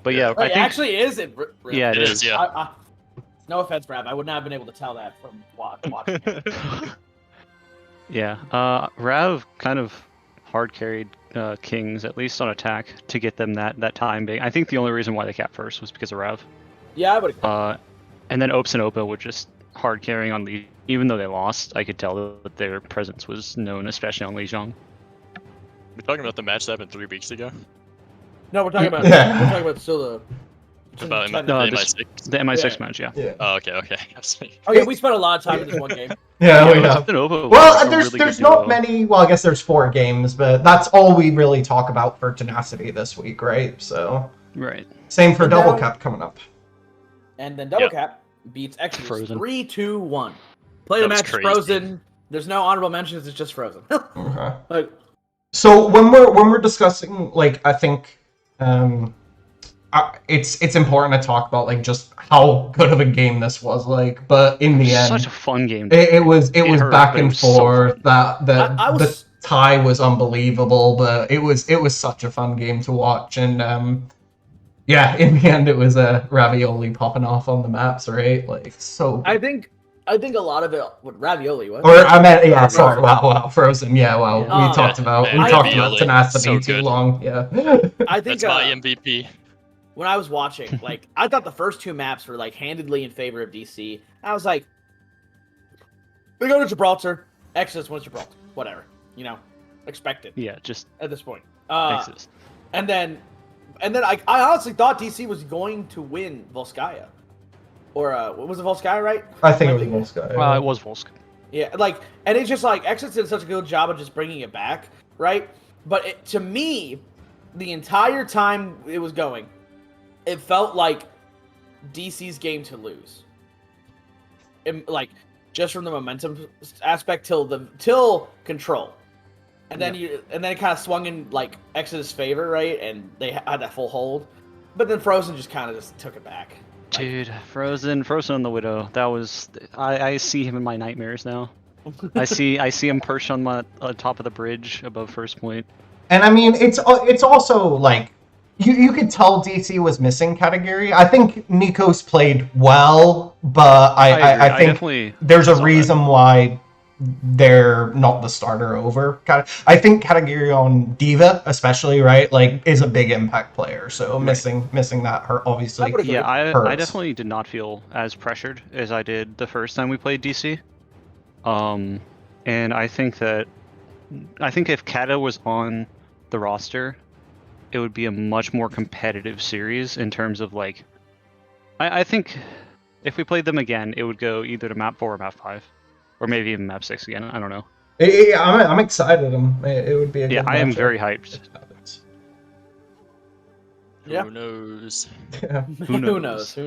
but yeah, It I think actually is. It yeah, It is, yeah. No offense, Rav. I would not have been able to tell that from watching. yeah. Rav kind of hard carried Kings at least on attack to get them that time big. I think the only reason why they capped first was because of Rav. Yeah, I would. And then Opes and Opa were just hard carrying on Li. Even though they lost, I could tell that their presence was known, especially on Lijiang. We're talking about the match that happened 3 weeks ago. No, we're talking about still the. About No, MI6. The MI6 Yeah. match, yeah. Yeah. Oh, okay. I was like, Oh yeah, we spent a lot of time in this one game. Yeah, we Opes have. and Opa was Well, a there's really good not duo. many. Well, I guess there's 4 games, but that's all we really talk about for Tenacity this week, right? So Right. same for And Double now- Cap coming up. And then Double Yeah. Cap beats Exodus Frozen. 3-2-1. Play the That was match crazy. Frozen. There's no honorable mentions. It's just Frozen. Okay. Like, So when we're discussing, like, I think it's important to talk about like just how good of a game this was, like. But in the end, Such a fun game. it was hurt, back but it and was so forth. The I was- tie was unbelievable, but it was such a fun game to watch. And yeah, in the end, it was Ravioli popping off on the maps, right? Like so. I think a lot of it with Ravioli was. Or I meant, yeah, sorry, wow, Frozen, yeah, wow. Yeah. We talked about Ravioli, Tenacity so too good. long, yeah. I think that's my MVP. when I was watching, like, I thought the first 2 maps were like handedly in favor of DC. I was like, they go to Gibraltar, Exodus wins Gibraltar, whatever, expected Yeah, just at this point. Exodus. And then And then I honestly thought DC was going to win Volskaya. Or, was it Volskaya, right? I think it was Volskaya. It was Volsk. Yeah, like, and it's just like, Exodus did such a good job of just bringing it back, right? But to me, the entire time it was going, it felt like DC's game to lose. Like, just from the momentum aspect till control. And then it kind of swung in, like, Exodus' favor, right? And they had that full hold. But then Frozen just kind of just took it back. Dude, Frozen on the Widow. That was I see him in my nightmares now. I see him perched on top of the bridge above first point. And I mean, it's also like you could tell DC was missing category. I think Nikos played well, but I think there's a reason why they're not the starter over. I think category on Diva, especially, right, like, is a big impact player. So missing that hurt, obviously. Yeah, I definitely did not feel as pressured as I did the first time we played DC. And I think if Kata was on the roster, it would be a much more competitive series in terms of, like, I think if we played them again, it would go either to map 4 or map 5. Or maybe even map 6 again. I don't know. Yeah, I'm excited. It would be a good I am matchup. very hyped. Yeah. Who knows? Yeah. Who knows?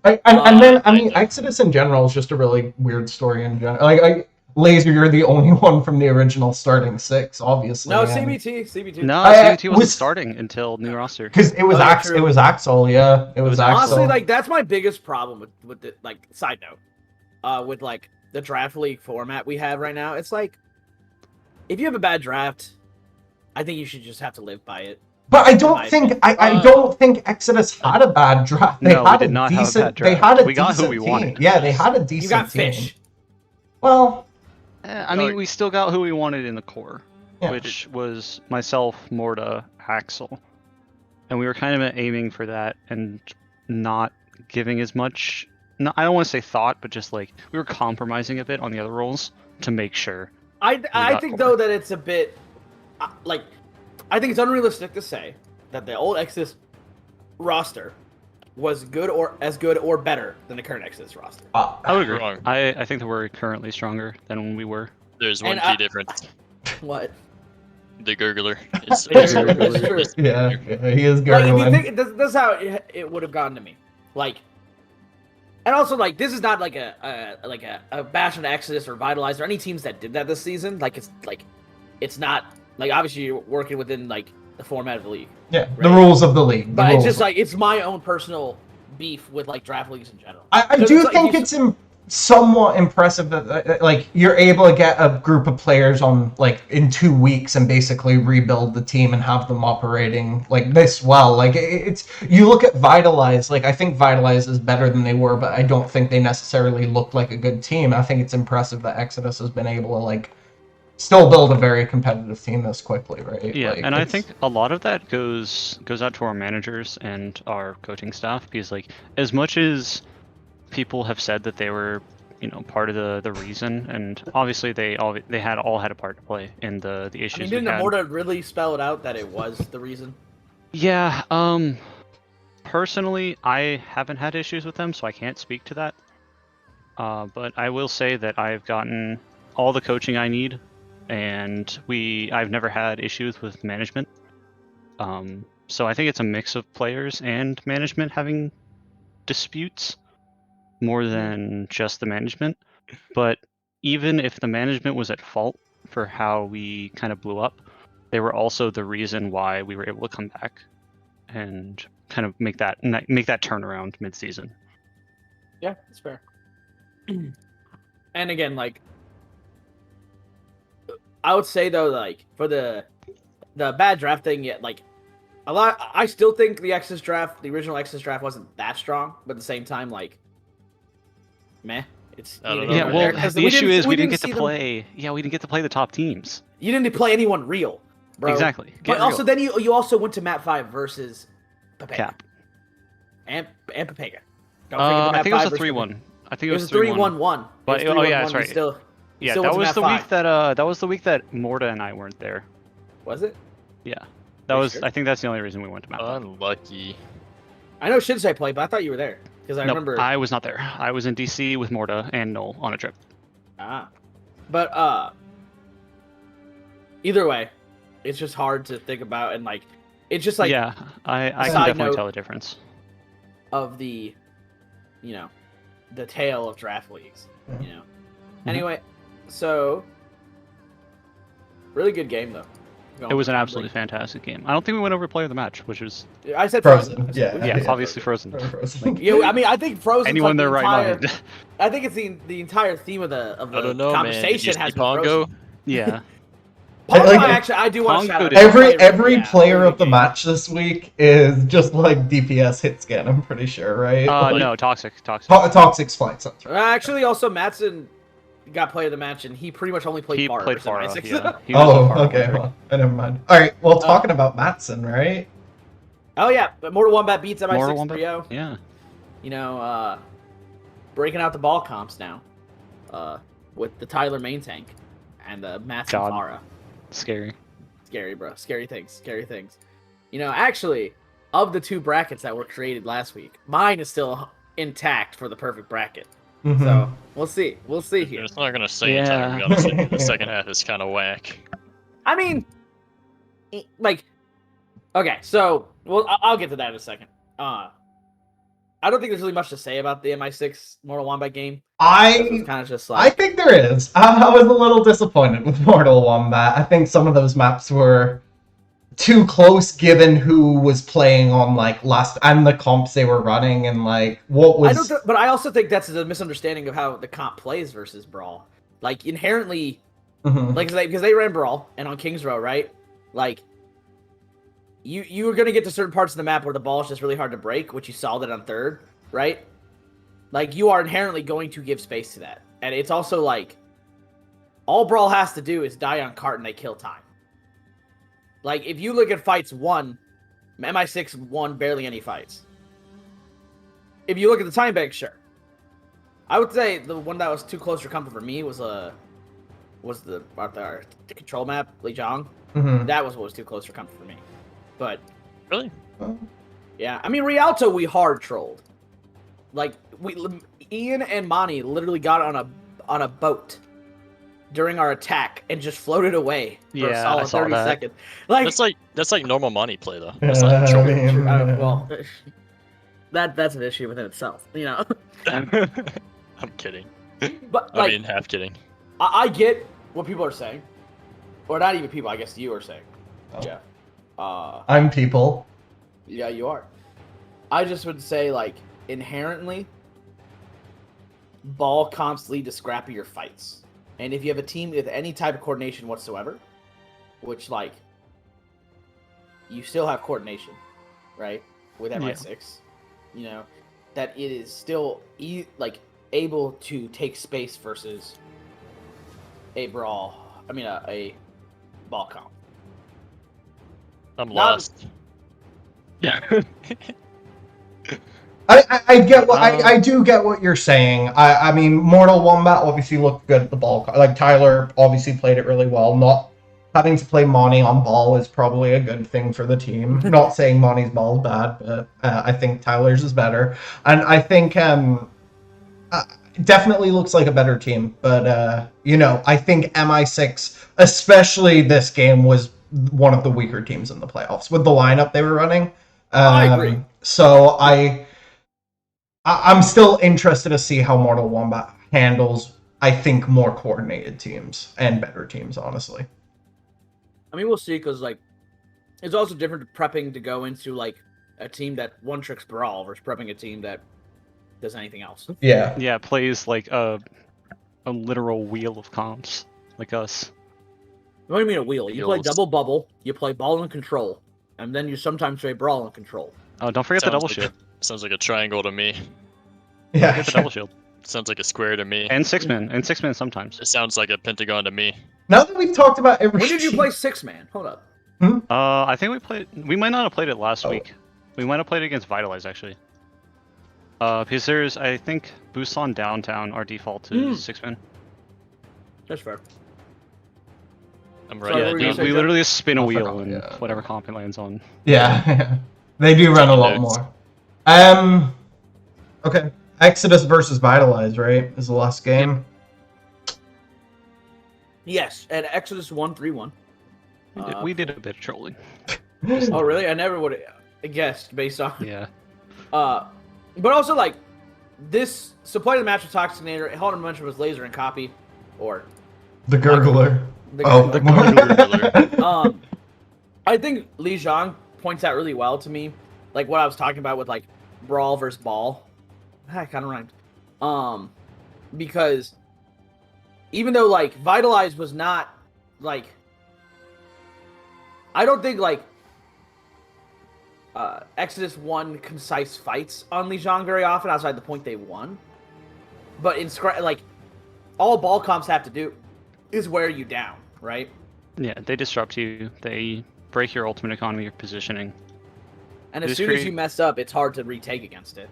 And then, I mean, Exodus in general is just a really weird story in general. Like, Laser, you're the only one from the original starting 6, obviously. No, CBT. No, CBT wasn't starting until new roster. Because it was it was Axel, yeah. It was Axel. Honestly, like, that's my biggest problem with the, like, side note. With, like, the draft league format we have right now. It's like, if you have a bad draft, I think you should just have to live by it. But I don't think I don't think Exodus had a bad draft. They had we did not decent, have a bad draft. They had a we got decent who we team. wanted. Yeah, they had a decent You got team. Fish. Well, I mean, we still got who we wanted in the core, Yeah. which was myself, Morta, Axel, and we were kind of aiming for that and not giving as much. No, I don't want to say thought, but just like we were compromising a bit on the other roles to make sure. I think though that it's a bit like, I think it's unrealistic to say that the old Exodus roster was good or better than the current Exodus roster. I would agree. Wrong. I think that we're currently stronger than when we were. There's one And key difference. What? The gurgler. Is That's true. yeah, he is Like, gurgling. if you think that's how it would have gone to me, like. And also, like, this is not like a bash on Exodus or Vitalize or any teams that did that this season. Like, it's not like, obviously you're working within, like, the format of the league. Yeah, right? the rules of the league. But it's just like, it's my own personal beef with, like, draft leagues in general. I do think it's somewhat impressive that like you're able to get a group of players on, like, in 2 weeks and basically rebuild the team and have them operating like this well. Like, it's, you look at Vitalize, like, I think Vitalize is better than they were, but I don't think they necessarily looked like a good team. I think it's impressive that Exodus has been able to, like, still build a very competitive team this quickly, right? Yeah, like, and I think a lot of that goes out to our managers and our coaching staff, because, like, as much as people have said that they were, part of the reason, and obviously they all had a part to play in the issues. I mean, didn't Amorta really spell it out that it was the reason? Yeah. Personally, I haven't had issues with them, so I can't speak to that. But I will say that I've gotten all the coaching I need, and I've never had issues with management. So I think it's a mix of players and management having disputes more than just the management. But even if the management was at fault for how we kind of blew up, they were also the reason why we were able to come back and kind of make that turnaround mid-season. Yeah, that's fair. And again, like, I would say though, like, for the bad draft thing, yet, like, I still think the original Exodus draft wasn't that strong, but at the same time, like, meh. It's I don't know. Yeah, well, the issue is we didn't get to see play. Yeah, we didn't get to play the top teams. You didn't play anyone real, bro. Exactly. But also, then you also went to map 5 versus Papega. Cap. And Papega. I think it was a 3-1. I think it was 3-1-1. But oh yeah, that's right. Still that went to was map the 5. week that Morta and I weren't there. Was it? Yeah. That Are you was. sure? I think that's the only reason we went to map 1. Unlucky. I know Shinsei played, but I thought you were there because I Nope, remember. I was not there. I was in DC with Morta and Noel on a trip. But either way, it's just hard to think about and like it's just like yeah, I can side definitely note- tell the difference. of the, you know, the tale of draft leagues. You know. Anyway, so really good game though. It was an absolutely fantastic game. I don't think we went over player of the match, which was I said Frozen. I said- Yeah. yeah, obviously Frozen. Frozen. Yeah, I mean, I think Frozen. Anyone in like their right entire, mind. I think it's the entire theme of the I don't know, man. Did you conversation see has been Pongo? Frozen. Yeah. Pongo, Like, actually, I do want to Pongo shout out did- Every player of the game. match this week is just like DPS hit scan. I'm pretty sure, right? Like, No, toxic. Toxic flights. That's right. Actually, also Matson got player of the match, and he pretty much only played. He Pharah played versus Pharah. MI6. Yeah. He was Oh, on Pharah okay. one trick. Well, never mind. All right. Well, talking about Matson, right? Oh yeah, but Mortal Wombat beats Mortal MI6 Wombat? 3-0. Yeah. You know, breaking out the ball comps now, with the Tyler main tank and the Matson God. Pharah. Scary. Scary, bro. Scary things. You know, actually, of the two brackets that were created last week, mine is still intact for the perfect bracket. Mhm. So we'll see. We'll see here. It's not gonna say Yeah. anything. Honestly, the second half is kind of whack. I mean, like, okay, so well, I'll get to that in a second. I don't think there's really much to say about the MI6 Mortal Wombat game. It's kind of just I like think there is. I was a little disappointed with Mortal Wombat. I think some of those maps were too close given who was playing on like last and the comps they were running and like what was but I also think that's a misunderstanding of how the comp plays versus Brawl. Like inherently, Mhm. like because they ran Brawl and on Kings Row, right? Like you are gonna get to certain parts of the map where the ball is just really hard to break, which you saw that on third, right? Like you are inherently going to give space to that, and it's also like all Brawl has to do is die on cart and they kill time. Like if you look at fights won, MI6 won barely any fights. If you look at the time bank, sure. I would say the one that was too close for comfort for me was the control map, Lijiang. Mhm. That was what was too close for comfort for me. But Really? yeah, I mean Rialto we hard trolled. Like Ian and Monty literally got on a boat during our attack and just floated away for a Yeah, I solid saw 30 that. seconds. Like That's like normal money play though. Yeah, That's not I troll. mean, well, that's an issue within itself, you know. I'm kidding. But I like mean, half kidding. I get what people are saying, or not even people. I guess you are saying, Oh. Jeff. I'm people. Yeah, you are. I just would say, like, inherently, ball comps lead to scrappier fights. And if you have a team with any type of coordination whatsoever, which, like, you still have coordination, right? With MI6, you know, that it is still, able to take space versus a brawl. I mean, a ball comp. I'm Not- lost. Yeah. I get what I do get what you're saying. I mean, Mortal Wombat obviously looked good at the ball. Like Tyler obviously played it really well. Not having to play Monty on ball is probably a good thing for the team. Not saying Monty's ball is bad, but I think Tyler's is better. And I think definitely looks like a better team. But you know, I think MI6, especially this game, was one of the weaker teams in the playoffs with the lineup they were running. I agree. So I'm still interested to see how Mortal Wombat handles, I think, more coordinated teams and better teams, honestly. I mean, we'll see, because, like, it's also different prepping to go into, like, a team that one-tricks Brawl versus prepping a team that does anything else. Yeah. Yeah, plays like a literal wheel of comps, like us. What do you mean a wheel? You play Wheels. double bubble, you play ball and control, and then you sometimes play Brawl and control. Oh, don't forget the double like shield. Sounds like a triangle to me. Yeah. Forget the double shield. Sounds like a square to me. And 6-man. And 6-man sometimes. It sounds like a pentagon to me. Now that we've talked about every When did you play 6-man? Hold up. I think we might not have played it last week. We might have played it against Vitalize, actually. Because there's, I think, Busan Downtown, our default is 6-man. That's fair. I'm Sorry, right. Yeah, what were you gonna say, we Jeff? literally just spin a I wheel forgot, and yeah. whatever comp it lands on. Yeah, they do run a Taking lot notes. more. Okay. Exodus versus Vitalize, right? Is the last game. Yes, and Exodus 1-3-1. We did a bit of trolling. Oh, really? I never would have guessed based on. Yeah. But also like this. So playing the match with Toxinator, Holden mentioned was Laser and Copy, or The Gurgler. the Oh, The Gurgler. I think Li Zhang points out really well to me, like what I was talking about with like Brawl versus Ball. That kind of rhymed. Because even though like Vitalize was not like, I don't think like Exodus won concise fights on Li Zhang very often outside the point they won. But in like all ball comps have to do is wear you down, right? Yeah, they disrupt you. They break your ultimate economy of positioning. And as Just soon as create- you mess up, it's hard to retake against it.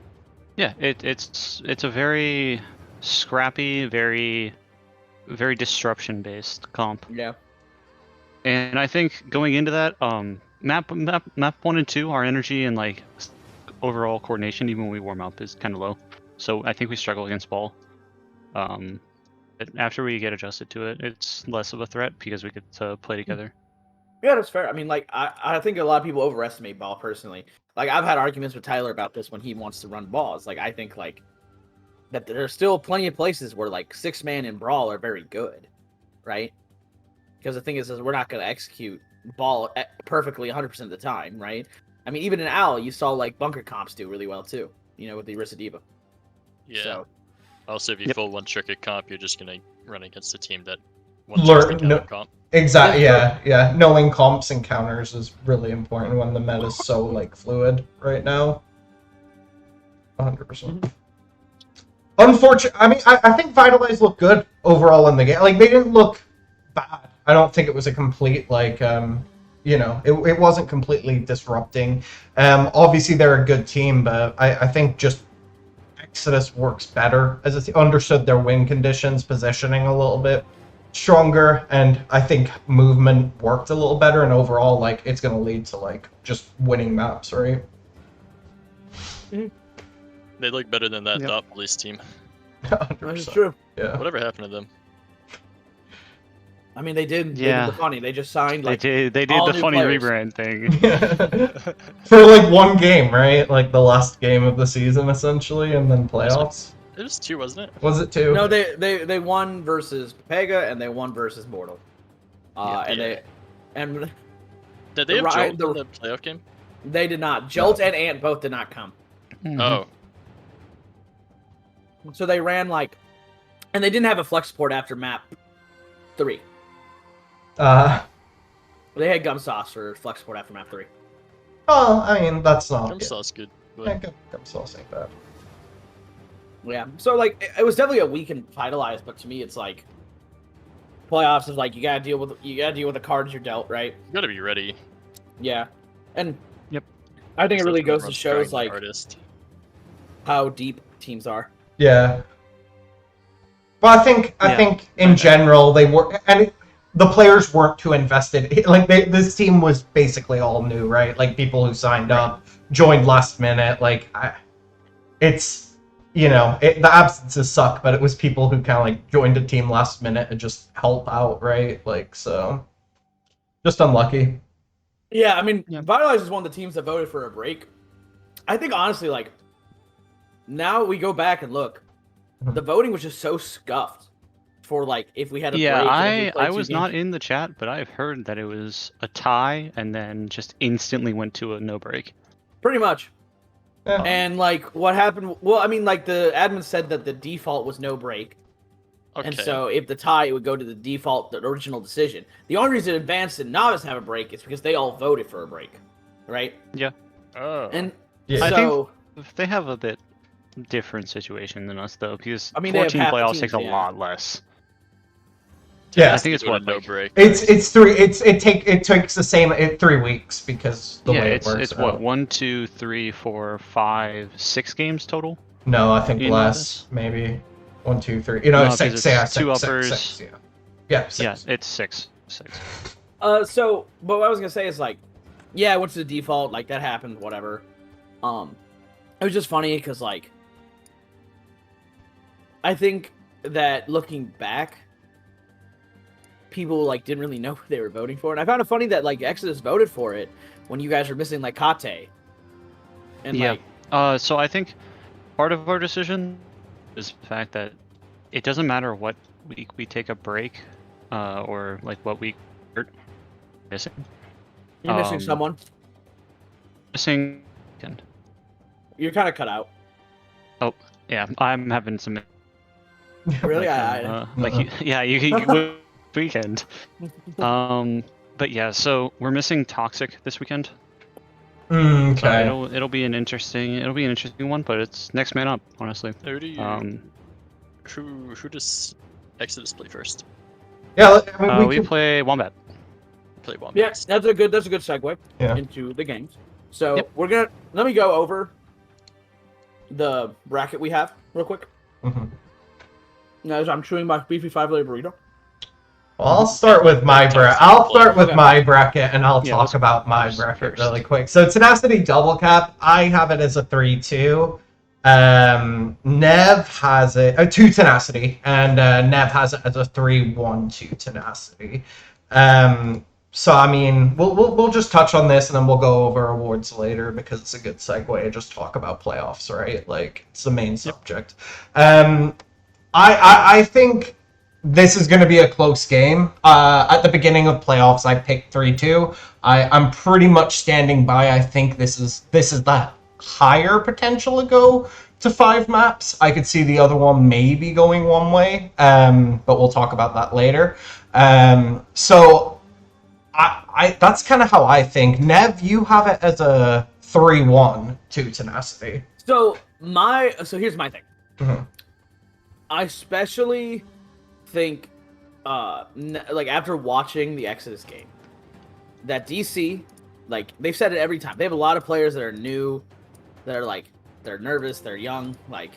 Yeah, it's a very scrappy, very disruption based comp. Yeah. And I think going into that, map 1 and 2, our energy and like overall coordination, even when we warm up, is kind of low. So I think we struggle against ball. But after we get adjusted to it, it's less of a threat because we get to play together. Yeah, that's fair. I mean, like, I think a lot of people overestimate ball personally. Like, I've had arguments with Tyler about this when he wants to run balls. Like, I think, like, that there's still plenty of places where, like, 6-man and Brawl are very good, right? Because the thing is we're not going to execute ball perfectly 100% of the time, right? I mean, even in Owl, you saw, like, bunker comps do really well, too, you know, with the Orisa Diva. Yeah. So, Also, if you Yep. full one trick at comp, you're just gonna run against a team that one Learn- tricks the no- counter comp. Exactly. Yeah. Knowing comps and counters is really important when the meta is so like fluid right now. 100%. Unfortunate. I mean, I think Vitalize looked good overall in the game. Like they didn't look bad. I don't think it was a complete like it wasn't completely disrupting. Obviously they're a good team, but I think just Exodus works better as it understood their win conditions, positioning a little bit stronger, and I think movement worked a little better, and overall like it's gonna lead to like just winning maps, right? They look better than that Yep. Dot Police team. 100%. that's true. Yeah. Whatever happened to them? I mean, they did Yeah. the funny. They just signed, like, They did all the new funny players. rebrand thing. For like one game, right? Like the last game of the season essentially, and then playoffs. It was 2, wasn't it? Was it two? No, they won versus Pega and they won versus Mortal. Yeah. And Did they have Right, Joel in the playoff game? they did not. Jolt and Ant both did not come. Mhm. Oh, So they ran like, and they didn't have a flex support after map 3. They had Gum Sauce for flex support after map 3. Oh, I mean that's not. Gum Sauce good. Yeah, But Gum Sauce ain't bad. Yeah. So like, it was definitely a weakened Vitalize, but to me, it's like playoffs is like you gotta deal with the cards you're dealt, right? you gotta be ready. Yeah. And Yep. I think it So really it's goes to everyone's shows trying like the hardest. how deep teams are. Yeah. But I think Yeah. in general they were, and the players weren't too invested. Like this team was basically all new, right? Like people who signed up, joined last minute. Like the absences suck, but it was people who kind of like joined a team last minute and just help out, right? Like so, just unlucky. Yeah, I mean, Yeah. Vitalize is one of the teams that voted for a break. I think honestly, like, now we go back and look, Mhm. the voting was just so scuffed for like if we had a Yeah, break. and if we played I 2 was games. not in the chat, but I've heard that it was a tie and then just instantly went to a no break. Pretty much. Yeah. And like what happened? Well, I mean, like the admin said that the default was no break, Okay. and so if the tie, it would go to the default, the original decision. The only reason Advanced and Novice have a break is because they all voted for a break, right? Oh. And Yeah. I so They have a bit different situation than us though, because I mean, they have 14 half the playoffs teams, takes a yeah. lot less. Yeah. I think it's Go to what, no like- break. It takes the same 3 weeks because the Yeah, way it it's works. what out. 1, 2, 3, 4, 5, 6 games total. No, I think You know less. Maybe 1, 2, 3. You No, know, 'cause six. it's Yeah, two six, uppers. six, yeah. Yeah, six. Yeah, it's 6. 6. So, but what I was gonna say is like, yeah, I went to the default, like that happened, whatever. It was just funny because like, I think that looking back, people like didn't really know who they were voting for, and I found it funny that like Exodus voted for it when you guys were missing like Kate. And Yeah. like, So I think part of our decision is the fact that it doesn't matter what week we take a break, or like what week we're missing. you're missing someone. Missing. You're kind of cut out. Yeah, I'm having some. Really? Yeah, you weekend. But yeah, so we're missing Toxic this weekend. So Okay. it'll be an interesting one, but it's next man up, honestly. Who do you? Who does Exodus play first? Yeah, I mean, we play Wombat. Play one. Yeah, that's a good segue Yeah. into the games. So Yep. let me go over the bracket we have real quick. Mhm. As I'm chewing my beefy 5-layer burrito. Well, I'll start with my bracket. I'll start with my bracket, and I'll Yeah, talk let's go about my first. bracket really quick. So Tenacity double cap, I have it as a 3-2. Nev has it 2 Tenacity, and Nev has it as a 3-1-2 Tenacity. So I mean, we'll just touch on this, and then we'll go over awards later because it's a good segue to just talk about playoffs, right? Like it's the main subject. I think this is going to be a close game. At the beginning of playoffs, I picked 3-2. I'm pretty much standing by. I think this is the higher potential to go to 5 maps. I could see the other one maybe going one way, but we'll talk about that later. So I that's kind of how I think. Nev, you have it as a 3-1-2 Tenacity. So here's my thing. Mhm. I especially think, like after watching the Exodus game, that DC, like they've said it every time. They have a lot of players that are new, that are like they're nervous, they're young, like,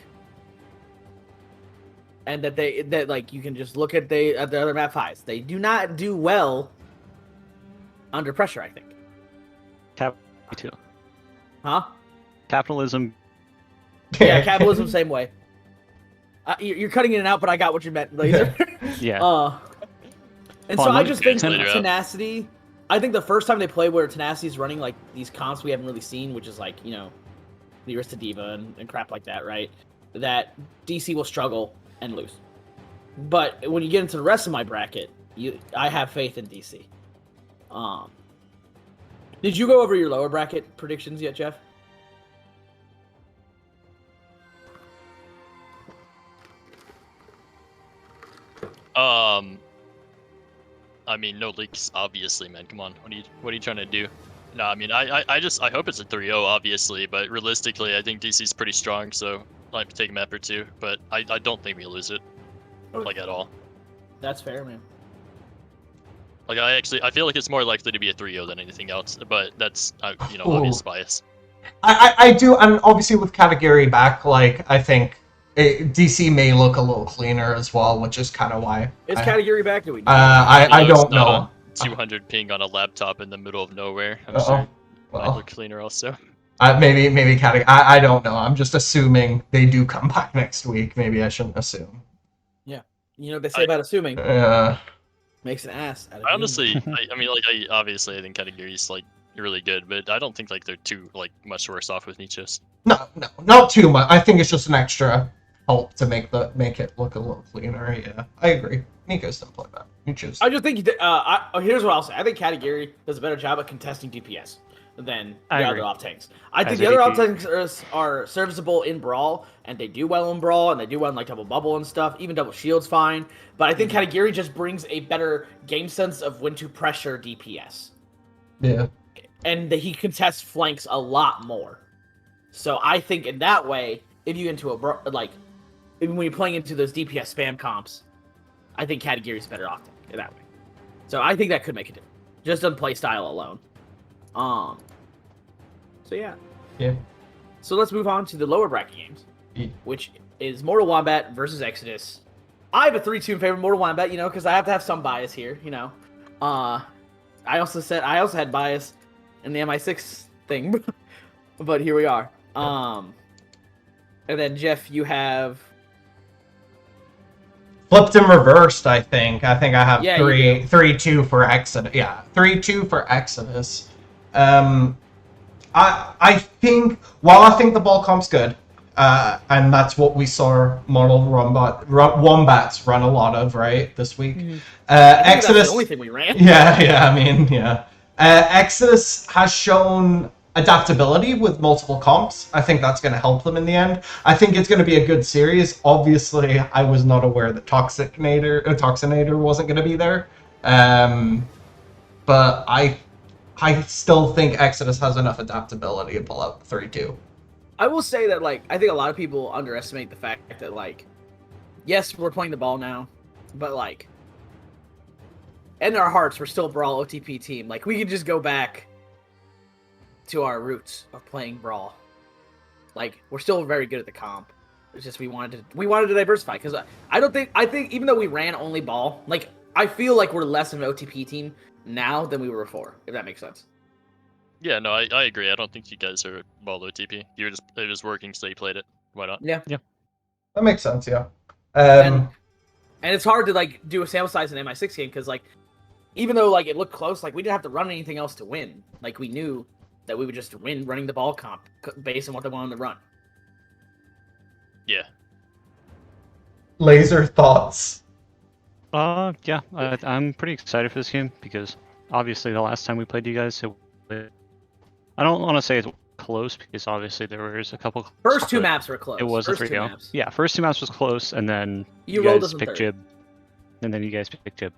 and that like you can just look at the other map 5s. They do not do well under pressure. I think. Too. Huh? Capitalism. Yeah, capitalism same way. You're cutting in and out, but I got what you meant, Laser. Yeah. And Fun so I one. just think Later out. Tenacity. I think the first time they play where Tenacity's running like these comps we haven't really seen, which is like the Arista Diva and crap like that, right? That DC will struggle and lose. But when you get into the rest of my bracket, I have faith in DC. Did you go over your lower bracket predictions yet, Jeff? I mean, no leaks, obviously, man. Come on, what are you trying to do? No, I mean, I hope it's a 3-0, obviously, but realistically, I think DC's pretty strong, so I have to take a map or two, but I don't think we lose it, like at all. That's fair, man. Like I feel like it's more likely to be a 3-0 than anything else, but that's obvious bias. I do, and obviously with category back, like I think DC may look a little cleaner as well, which is kind of why. Is category back? Do we? I don't know. 200 ping on a laptop in the middle of nowhere. I'm Uh-oh. sure Well. might look cleaner also. Maybe category. I don't know. I'm just assuming they do come back next week. Maybe I shouldn't assume. Yeah. They say about assuming makes an ass out of I you. honestly, I mean, like, obviously I think category's like really good, but I don't think like they're too like much worse off with Nichos. No, not too much. I think it's just an extra help to make it look a little cleaner. Yeah, I agree. Nico's don't play that. You choose. I just think here's what I'll say. I think category does a better job at contesting DPS than the I other agree. off tanks. I think As the a other off DP. tanks are serviceable in Brawl, and they do well in Brawl, and they do well in like double bubble and stuff. Even double shield's fine. But I think category just brings a better game sense of when to pressure DPS. Yeah. And he contests flanks a lot more. So I think in that way, if you into even when you're playing into those DPS spam comps, I think category's better off in that way. So I think that could make a difference, just on play style alone. So yeah. Yeah. So let's move on to the lower bracket games, which is Mortal Wombat versus Exodus. I have a 3-2 in favor of Mortal Wombat, because I have to have some bias here, I also had bias in the MI6 thing, but here we are. And then Jeff, you have Flipped and reversed, I think. I have Yeah, you do. 3-2 for Exodus. Yeah, 3-2 for Exodus. I think, while I think the ball comp's good, and that's what we saw model Wombats run a lot of, right, this week. I think Exodus. that's the only thing we ran. Yeah, I mean, yeah. Exodus has shown adaptability with multiple comps. I think that's going to help them in the end. I think it's going to be a good series. Obviously, I was not aware that Toxinator wasn't going to be there. But I still think Exodus has enough adaptability to pull out 3-2. I will say that, like, I think a lot of people underestimate the fact that, like, yes, we're playing the ball now, but, like, in our hearts, we're still a Brawl OTP team. Like, we could just go back to our roots of playing Brawl. Like, we're still very good at the comp. It's just we wanted to diversify, because I think even though we ran only ball, like, I feel like we're less of an OTP team now than we were before, if that makes sense. Yeah, no, I agree. I don't think you guys are ball OTP. It was working, so you played it. Why not? Yeah. That makes sense, yeah. And it's hard to, like, do a sample size in MI6 game, because, like, even though, like, it looked close, like, we didn't have to run anything else to win. Like, we knew that we would just win running the ball comp based on what they wanted to run. Yeah. Laser thoughts. Yeah, I'm pretty excited for this game because obviously the last time we played you guys, I don't want to say it's close because obviously there was a couple. First two maps were close. It was first a 3-0. maps. Yeah, first two maps was close, and then you rolled guys us in picked third. Jib, and then you guys picked Jib.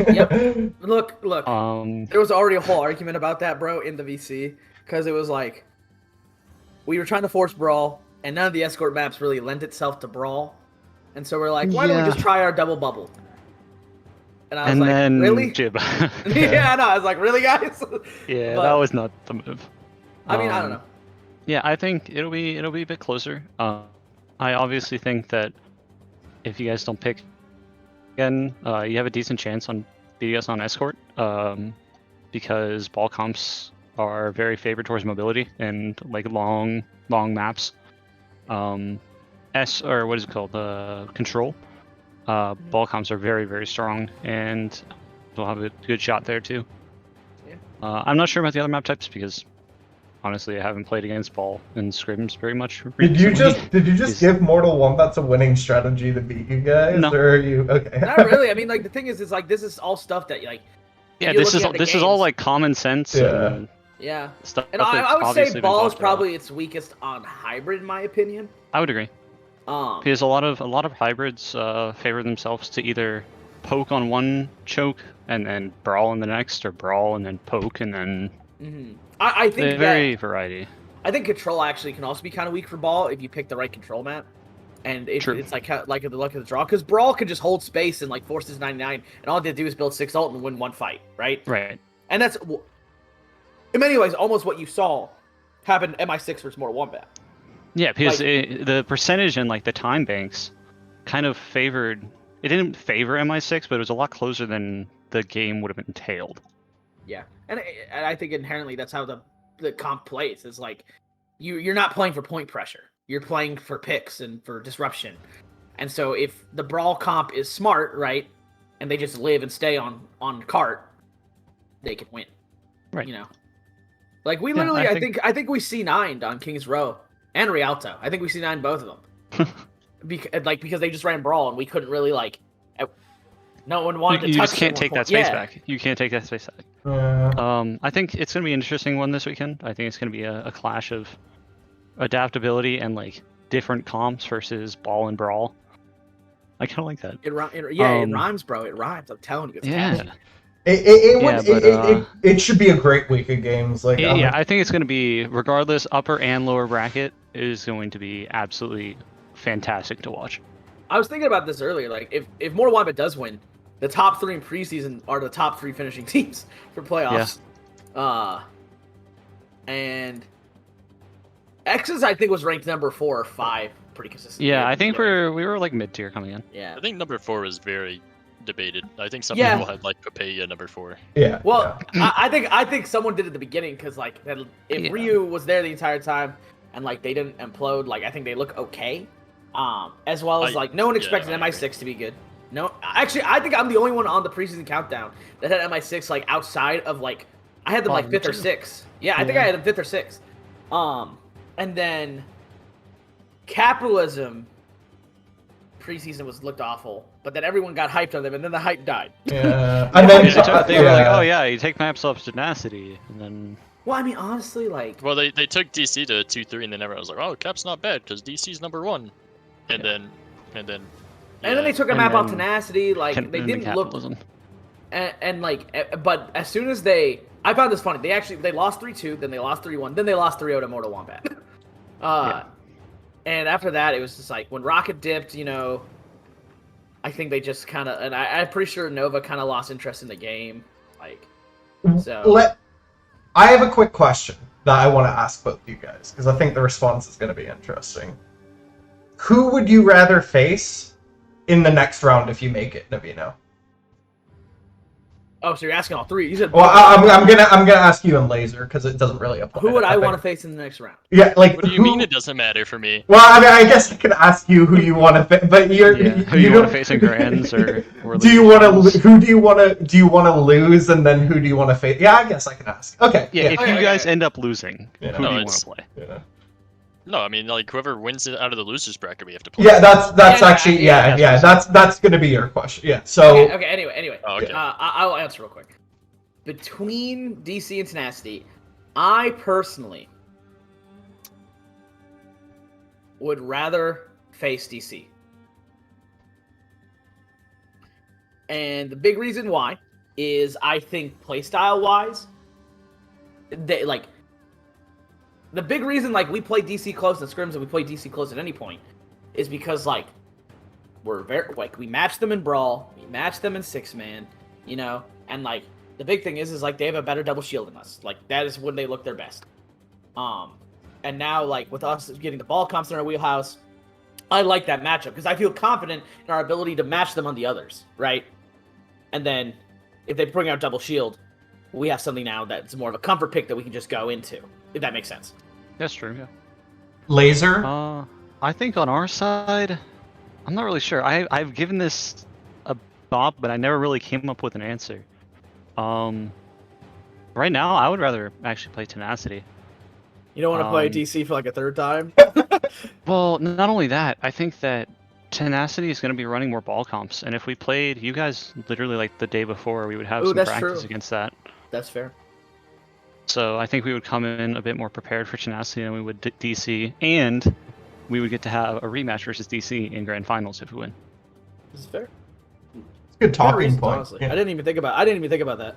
Yep. Look. There was already a whole argument about that, bro, in the VC, because it was like we were trying to force Brawl, and none of the escort maps really lent itself to Brawl, and so we're like, why don't we just try our double bubble? And I was like, then really? Jib. Yeah, I know. I was like, really, guys? Yeah, But- that was not the move. I mean, I don't know. Yeah, I think it'll be a bit closer. I obviously think that if you guys don't pick again, you have a decent chance on beating us on escort, because ball comps are very favored towards mobility and like long maps. Or what is it called? Control. Ball comps are very, very strong, and we'll have a good shot there too. Yeah. I'm not sure about the other map types because honestly, I haven't played against ball and scrims very much. Did you recently. just give Mortal Wombats a winning strategy to beat you guys? No. Or are you okay? Not really. I mean, like, the thing is like, this is all stuff that, like, Yeah, you're this is looking at the all games. like common sense. Yeah. And Yeah. stuff. And that's I would obviously say been ball is talked about. probably its weakest on hybrid, in my opinion. I would agree because a lot of hybrids favor themselves to either poke on one choke and then brawl on the next, or brawl and then poke and then. I think They're very variety. I think control actually can also be kind of weak for ball if you pick the right control map, and if True. it's like the luck of the draw. Because brawl can just hold space and like force his 99, and all they do is build 6 ult and win one fight, right? Right. And that's in many ways almost what you saw happen in MI6 versus Mortal Wombat. Yeah, because Like- the percentage and like the time banks kind of favored. It didn't favor MI6, but it was a lot closer than the game would have entailed. Yeah, and I think inherently that's how the comp plays. Is like you're not playing for point pressure. You're playing for picks and for disruption. And so if the brawl comp is smart, right, and they just live and stay on cart, they can win. Right. You know, like we Yeah, literally, I I think we C9'd on Kings Row and Rialto. I think we C9'd both of them. because they just ran brawl and we couldn't really like. No one wanted to You touch. just can't take that space back. You can't take that space back. Yeah. I think it's gonna be an interesting one this weekend. I think it's gonna be a clash of adaptability and like different comps versus ball and brawl. I kind of like that. It rhymes, bro. It rhymes. I'm telling you. It's catchy. It should be a great week of games. Like Yeah, I think it's going to be, regardless, upper and lower bracket is going to be absolutely fantastic to watch. I was thinking about this earlier. Like, if Mortal Wombat does win, the top 3 in preseason are the top 3 finishing teams for playoffs. And X's, I think, was ranked number 4 or 5 pretty consistently. Yeah, I think we were like mid tier coming in. Yeah. I think number 4 was very debated. I think some Yeah. people had like Papaya number 4. Yeah. Well, I think someone did at the beginning because like if Yeah. Ryu was there the entire time and like they didn't implode, like I think they look okay. As well as like no one expected I agree. MI6 to be good. No, actually, I think I'm the only one on the preseason countdown that had MI6 like outside of like I had them like Bottom 5th or two. 6th. Yeah, I think I had them 5th or 6th. And then Capitalism preseason was looked awful, but then everyone got hyped on them, and then the hype died. Yeah. And then They were like, oh yeah, you take maps off tenacity, and then Well, I mean, honestly, like Well, they took DC to 2-3, and then everyone was like, "Oh, Cap's not bad because DC's number 1," and then. And then they took a And map off then tenacity, like they the didn't look, capitalism. and like, but as soon as I found this funny. They lost 3-2, then they lost 3-1, then they lost 3-0 to Mortal Wombat. And after that, it was just like when Rocket dipped, I think they just kind of, and I'm pretty sure Nova kind of lost interest in the game, like. So I have a quick question that I want to ask both of you guys because I think the response is going to be interesting. Who would you rather face in the next round if you make it, Navino? Oh, so you're asking all three? You said. Well, I'm gonna ask you in Laser because it doesn't really apply. Who would I think. want to face in the next round? Yeah, like. What do you mean it doesn't matter for me? Well, I mean, I guess I could ask you who you want to face, but who you want to face in grands or do you want to? Who do you want to? Do you want to lose, and then who do you want to face? Yeah, I guess I can ask. Okay. Yeah, if you Okay. guys end up losing, Yeah. who No, do you want it's- to play? Yeah. No, I mean like whoever wins it out of the losers bracket, we have to play. Yeah, that's Yeah, actually yeah, yeah. That's gonna be your question. Yeah. So Okay. Anyway. Oh, okay. I'll answer real quick. Between DC and Tenacity, I personally would rather face DC. And the big reason why is I think playstyle wise, they like the big reason like we play DC close in scrims and we play DC close at any point is because like we're very like we match them in brawl, we match them in 6-man, and like the big thing is like they have a better double shield than us. Like that is when they look their best. And now like with us getting the ball comps in our wheelhouse, I like that matchup because I feel confident in our ability to match them on the others, right? And then if they bring out double shield, we have something now that's more of a comfort pick that we can just go into, if that makes sense. That's true. Yeah. Laser. I think on our side, I'm not really sure. I've given this a thought, but I never really came up with an answer. Right now, I would rather actually play Tenacity. You don't want to play DC for like a third time? Well, not only that, I think that Tenacity is going to be running more ball comps, and if we played you guys literally like the day before, we would have Ooh, some that's practice true. against that. That's fair. So I think we would come in a bit more prepared for Tenacity than we would DC, and we would get to have a rematch versus DC in Grand Finals if we win. This is fair. Good talking reasons, point. honestly. Yeah. I didn't even think about that.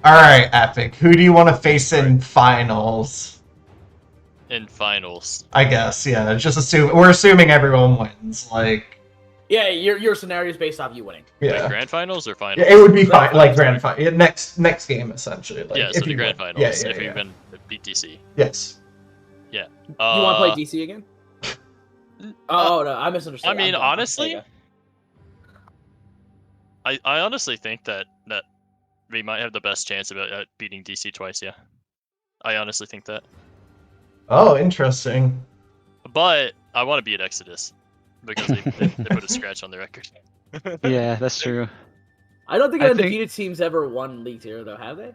All right, Epic. Who do you want to face in finals? In finals. I guess. Yeah. Just we're assuming everyone wins. Like. Yeah, your scenario is based off you winning. Like Yeah. grand finals or finals? Yeah, it would be fine. Like grand final. Next game essentially. Like, Yeah, if so the you grand win. finals. Yeah, if we yeah. win, beat DC. Yes. You want to play DC again? Oh no, I misunderstood. I mean, I'm dumb. honestly, Okay. I honestly think that we might have the best chance of beating DC twice. Yeah, I honestly think that. Oh, interesting. But I want to beat Exodus because they put a scratch on the record. Yeah, that's true. I don't think I undefeated teams ever won League 0 though, have they?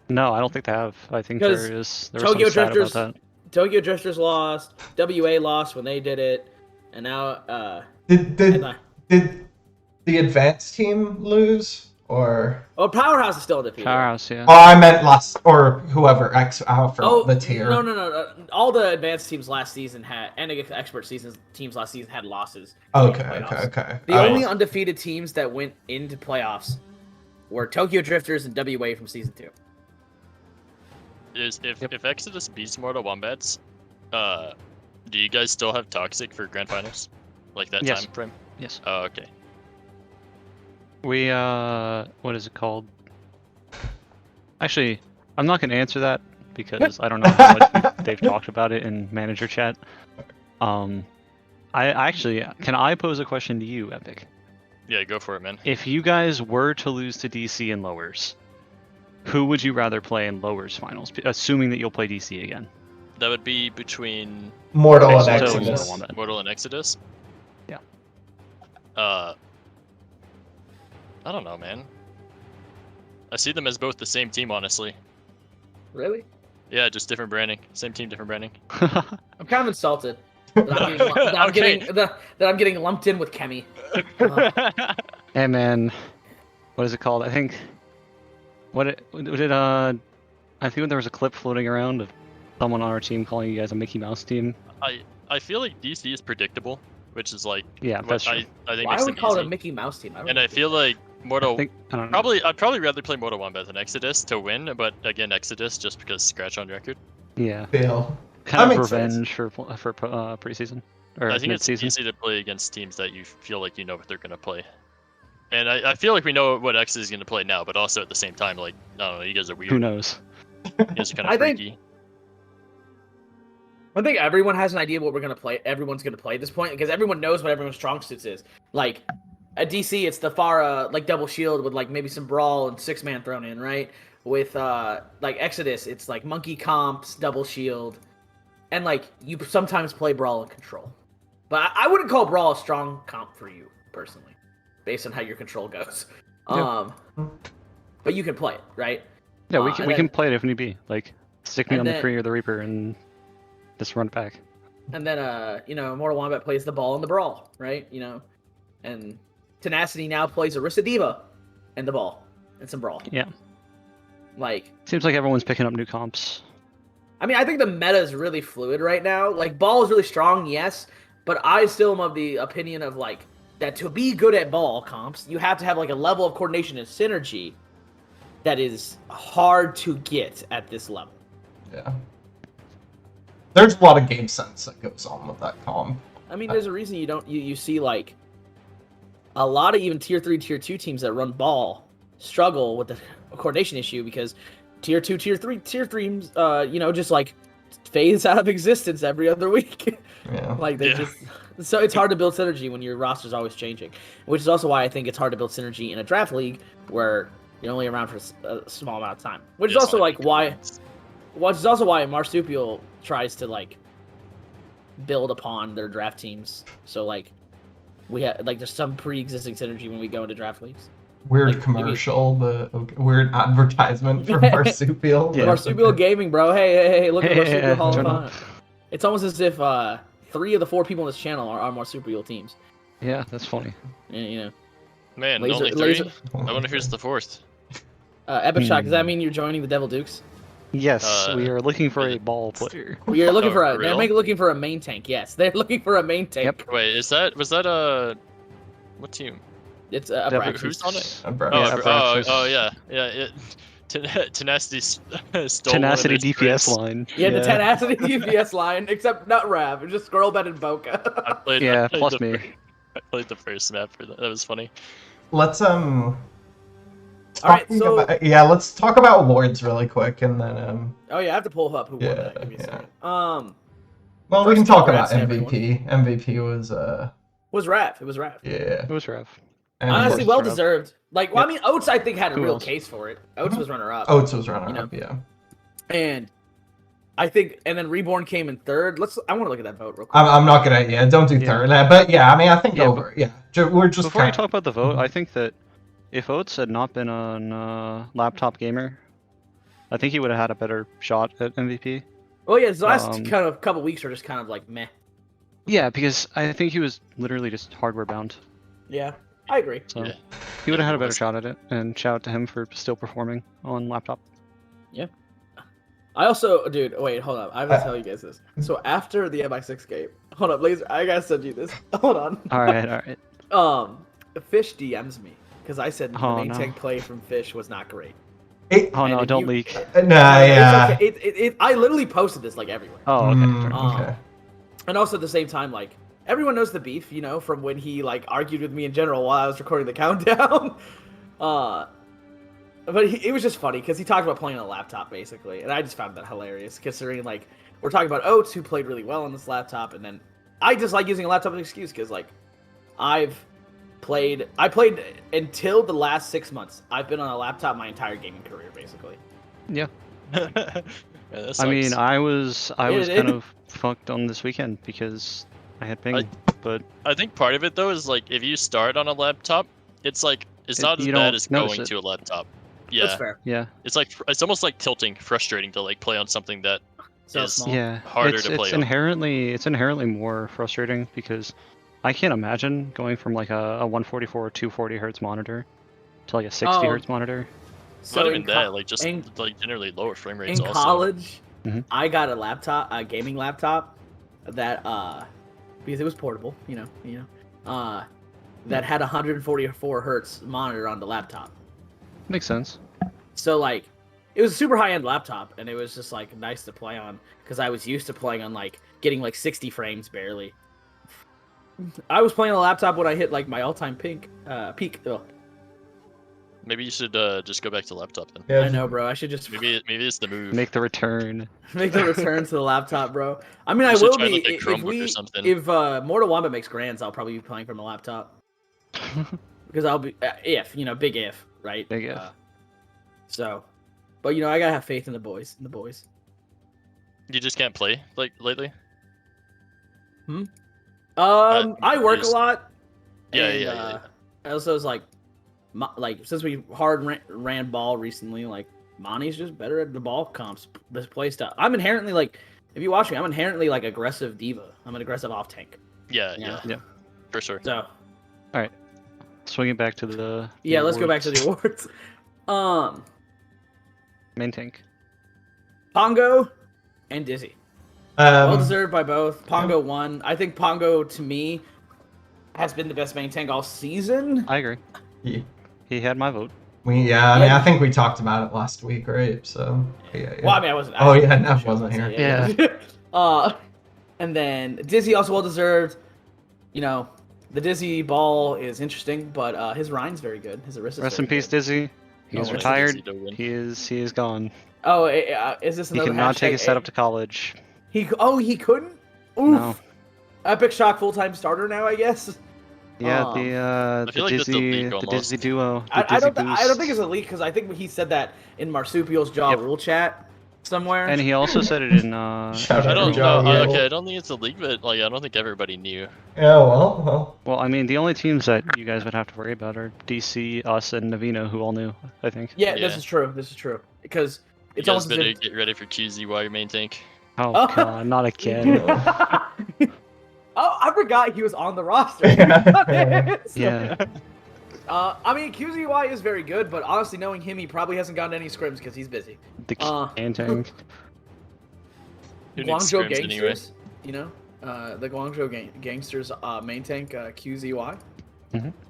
No, I don't think they have. I think Because there was Tokyo some stat Drifters- about that. Tokyo Drifters lost, WA lost when they did it, and now Did and, the advanced team lose or? oh, Powerhouse is still undefeated. Powerhouse, yeah. Oh, I meant last or whoever the tier. No. All the advanced teams last season had, and expert teams last season had losses. Okay. The Alright. only undefeated teams that went into playoffs were Tokyo Drifters and WA from season 2. If Exodus beats Mortal Wombats, do you guys still have Toxic for grand finals? Like that Yes. time frame? Yes. Oh, okay. We what is it called? Actually, I'm not gonna answer that because I don't know how much they've talked about it in manager chat. I actually can I pose a question to you, Epic? Yeah, go for it, man. If you guys were to lose to DC in lowers, who would you rather play in lowers finals? Assuming that you'll play DC again. That would be between Mortal and Exito and Exodus. Mortal Kombat. Mortal and Exodus. Yeah. I don't know, man. I see them as both the same team, honestly. Really? Yeah, just different branding. Same team, different branding. I'm kind of insulted that I'm getting lumped in with Kemi. And man, what is it called? I think I think there was a clip floating around of someone on our team calling you guys a Mickey Mouse team. I feel like DC is predictable, which is like Yeah, what that's true. I think Why makes would we them call it easy. a Mickey Mouse team? And I feel like Mortal I don't know. I'd probably rather play Mortal Kombat than Exodus to win, but again Exodus just because scratch on record. Yeah, Fail. kind That of makes sense. revenge for preseason or I think it's mid-season. easy to play against teams that you feel like you know what they're gonna play. And I feel like we know what X is gonna play now, but also at the same time, like I don't know, you guys are weird. Who knows? You guys are kind I of think- freaky. I think everyone has an idea what we're gonna play. Everyone's gonna play at this point because everyone knows what everyone's strong suits is. Like at DC, it's the Pharah like double shield with like maybe some brawl and 6-man thrown in, right? With like Exodus, it's like monkey comps, double shield, and like you sometimes play brawl and control. But I wouldn't call brawl a strong comp for you personally, based on how your control goes. Yeah. But you can play it, right? Yeah, we and can then- play it if need be. Like stick me and on the then- Kree or the Reaper and just run it back. And then, Mortal Kombat plays the ball and the brawl, right? And Tenacity now plays Orisa Diva and the ball and some brawl. Yeah. Like, Seems like everyone's picking up new comps. I mean, I think the meta is really fluid right now. Like, ball is really strong, yes, but I still am of the opinion of, like, that to be good at ball comps, you have to have, like, a level of coordination and synergy that is hard to get at this level. Yeah. There's a lot of game sense that goes on with that comp. I mean, there's a reason you see, like, a lot of even tier 3, tier 2 teams that run ball struggle with the coordination issue because tier 2, tier 3 teams, just like phase out of existence every other week. Yeah. Like they just so it's hard to build synergy when your roster's always changing, which is also why I think it's hard to build synergy in a draft league where you're only around for a small amount of time. Which is also like why Marsupial tries to like build upon their draft teams. So like we have like there's some pre-existing synergy when we go into draft leagues. Weird Like, commercial, weird advertisement for Marsupial. Yeah. Marsupial Gaming, bro. Hey, look at Hey, Marsupial Hall of turn up. Fame. It's almost as if 3 of the 4 people on this channel are Marsupial teams. Yeah, that's funny. Yeah, Man, Laser- only 3? laser- I wonder who's the 4th. Epic Shock, does that mean you're joining the Devil Dukes? Yes, we are looking for a ball player. We are looking Oh, for real? they're looking for a main tank. Yes, they're looking for a main tank. Yep. Wait, was that what team? It's Devil Abraxas. Who's on it? Oh, bro. Oh, Yeah, oh, Abraxas. yeah. Tenacity stole Tenacity one of their DPS strengths. line. Yeah, the Tenacity DPS line, except not Rav, it's just Squirrelbed and I Boca. played, Yeah, I played plus the me. I played the first map for that. That was funny. Let's Alright, talking so let's talk about awards really quick, and then oh yeah, I have to pull up who won Yeah, that. Give me a yeah. second. well, we First can talk about congrats to MVP. MVP was Was Rav? It was Rav. yeah. It was rough. And Honestly, course, well Rav. deserved. Like, well, I mean, Oates I think had a Who real else? case for it. Oates was runner up. Oates was runner You know. up, yeah. And I think, and then Reborn came in third. I want to look at that vote real quick. I'm not gonna don't do Yeah. third, but yeah, I mean I think Yeah, over we're just Before you kind talk about the vote, I think that if Oates had not been on Laptop Gamer, I think he would have had a better shot at MVP. Well, yeah, the last Um, kind of couple weeks are just kind of like meh. Yeah, because I think he was literally just hardware bound. Yeah, I agree. So Yeah. he would have had a better shot at it, and shout out to him for still performing on laptop. I also, dude, wait, hold up. I have to tell you guys this. So after the MI6 game, hold up, Laser, I gotta send you this. Hold on. Alright. Fish DMs me because I said the Oh, main no. tank play from Fish was not great. Oh no, And don't you- leak. yeah. It's okay. I literally posted this like everywhere. Oh, okay. Mm, Sorry. okay. And also at the same time, like everyone knows the beef, from when he like argued with me in general while I was recording the countdown. But it was just funny because he talked about playing on a laptop basically, and I just found that hilarious considering like we're talking about Oates who played really well on this laptop, and then I just like using a laptop as an excuse because like I've played. I played until the last 6 months. I've been on a laptop my entire gaming career, basically. Yeah. Yeah, that I mean, sucks. I was It- kind of fucked on this weekend because I had ping, but I think part of it though is like if you start on a laptop, it's like it's not as you bad don't as notice going it. to a laptop. That's Yeah, fair. yeah, it's like it's almost like tilting, frustrating to like play on something that So is small. yeah. harder it's to play it's on. inherently more frustrating because I can't imagine going from like a 144 or 240 hertz monitor to like a 60 Oh, hertz monitor. So Not in even that, co- like just in, like generally lower frame rates in also. college, Mhm. I got a laptop, a gaming laptop, that because it was portable, that had 144 hertz monitor on the laptop. Makes sense. So like, it was a super high end laptop, and it was just like nice to play on because I was used to playing on like getting like 60 frames barely. I was playing on a laptop when I hit like my all time peak. Ugh. Maybe you should just go back to laptop then. Yeah, I know, bro. I should just Maybe it's the move. Make the return. make the return to the laptop, bro. I mean, You I should will try, be like, a if Chromebook or something. if Mortal Kombat makes grands, I'll probably be playing from a laptop because I'll be if big if, right? Big if. So, but I gotta have faith in the boys. You just can't play like lately. I work a just- lot. Yeah, and, yeah. I also was like since we hard ran ball recently, like Monty's just better at the ball comps, this play stuff. I'm inherently like, if you watch me, I'm inherently like aggressive diva. I'm an aggressive off tank. Yeah, Yeah. yeah, for sure. So Swinging back to the yeah, let's go back to awards. the awards. Main tank. Pongo and Dizzy. Well Um, deserved by both. Pongo won. I think Pongo to me has been the best main tank all season. I agree. yeah, He had my vote. I mean, I think we talked about it last week, right? So, yeah. Well, I mean, I wasn't. Oh, yeah, I Neff wasn't here. Yeah. And then Dizzy also well deserved. The Dizzy ball is interesting, but his Rhine's very good. His Arista's Rest very in peace, good. Dizzy. He Oh, is rest in retired. Dizzy to win. He is gone. Oh, is this He another cannot take hashtag his setup to college. He couldn't. Oof. No. Epic Shock full time starter now, I guess. Yeah, Um, the feel like that's a leak the almost. Dizzy duo. The I Dizzy don't boost. think it's a leak because I think he said that in Marsupial's Jaw Yep. rule chat somewhere. And he also said it in Shout I out don't to know. Joe, yeah. Okay, I don't think it's a leak, but like I don't think everybody knew. Yeah, well. Well, I mean, the only teams that you guys would have to worry about are DC, us, and Navino, who all knew, I think. Yeah, Yeah. this is true. because You it's guys almost as better if... get ready for QZY main tank. Oh, Oh. God, not again. Oh, I forgot he was on the roster. Yeah. I mean, QZY is very good, but honestly, knowing him, he probably hasn't gotten any scrims because he's busy. The can tank. Who needs Guangzhou scrims anyway? Gangsters, the Guangzhou Gangsters main tank QZY.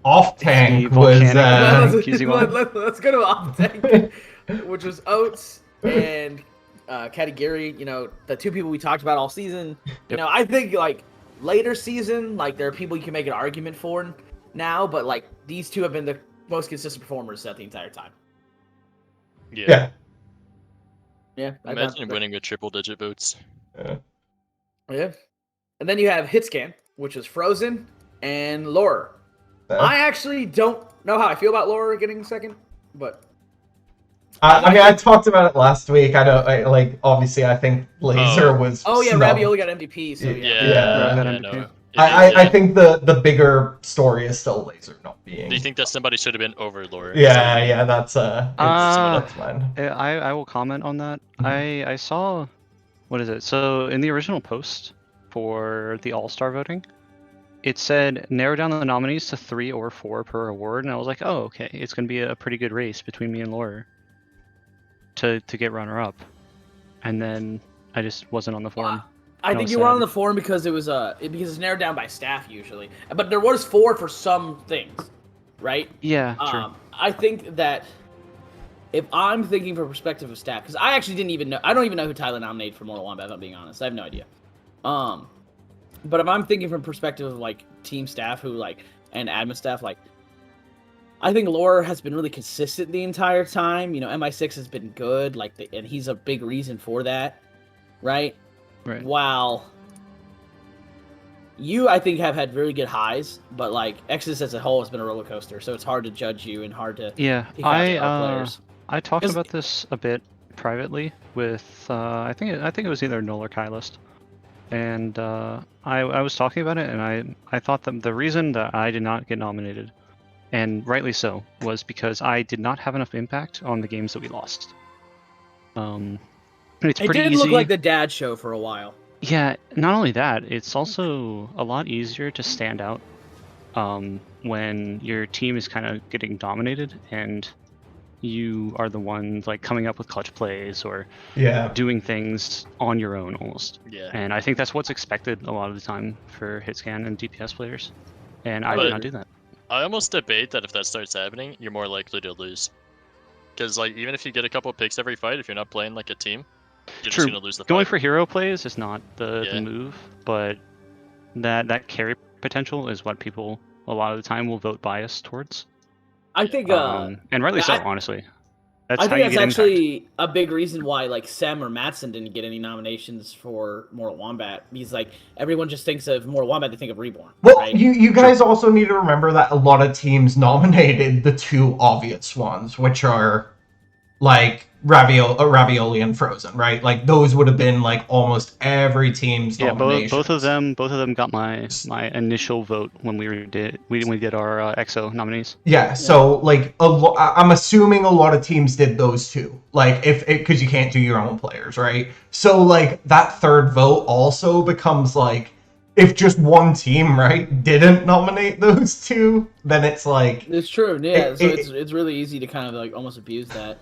Off tank The was. volcanic QZY. Let's go to the off tank, which was Oates and Katagiri. The two people we talked about all season. Yep. I think like later season, like there are people you can make an argument for now, but like these two have been the most consistent performers the entire time. Yeah. Yeah, Imagine winning with triple digit votes. Yeah, and then you have Hitscan, which is Frozen and Laura. I actually don't know how I feel about Laura getting second, but I mean, I talked about it last week. Obviously, I think Laser was. oh yeah, snubbed. Ravioli got MVP, so Yeah, Yeah. Got I MVP. know. I think the bigger story is still Laser not being. Do you think that somebody should have been over Lore? Yeah, that's Uh, mine. I will comment on that. I saw, what is it? So in the original post for the All-Star voting, it said narrow down the nominees to 3 or 4 per award, and I was like, oh, okay, it's gonna be a pretty good race between me and Laura to get runner-up, and then I just wasn't on the forum. I No, think you were on sad. the forum because it was because it's narrowed down by staff usually, but there was 4 for some things, right? Yeah, true. I think that if I'm thinking from perspective of staff, because I actually didn't even know, I don't even know who Tyler nominated for Mortal Kombat. If I'm being honest, I have no idea. But if I'm thinking from perspective of like team staff who and admin staff, I think Laura has been really consistent the entire time. MI6 has been good, and he's a big reason for that, right? Right. While you, I think, have had really good highs, but like Exodus as a whole has been a roller coaster, so it's hard to judge you and hard to Yeah, pick out star players. I talked 'Cause- about this a bit privately with I think it was either Null or Kylist, and I was talking about it, and I thought that the reason that I did not get nominated, and rightly so, was because I did not have enough impact on the games that we lost. It's It pretty did easy. look like the dad show for a while. Yeah, not only that, it's also a lot easier to stand out when your team is kind of getting dominated and you are the one like coming up with clutch plays or Yeah. doing things on your own almost. Yeah. And I think that's what's expected a lot of the time for hitscan and DPS players. And I But- did not do that. I almost debate that if that starts happening, you're more likely to lose. Because like even if you get a couple picks every fight, if you're not playing like a team, you're True. just gonna lose the Going fight. for hero plays is not the Yeah. move, but that carry potential is what people a lot of the time will vote bias towards. I think And rightly so, I- honestly. That's I how think you that's get impact. actually a big reason why like Sam or Matson didn't get any nominations for Mortal Wombat. Because like everyone just thinks of Mortal Wombat, they think of Reborn. Well, right? you guys also need to remember that a lot of teams nominated the two obvious ones, which are like Ravioli and Frozen, right? Like those would have been like almost every team's Yeah, nominations. both of them got my initial vote when we did our EXO nominees. Yeah, so like I'm assuming a lot of teams did those two, like if because you can't do your own players, right? So like that third vote also becomes like if just one team, right, didn't nominate those two, then it's like It's true. Yeah, It- so it- it's really easy to kind of like almost abuse that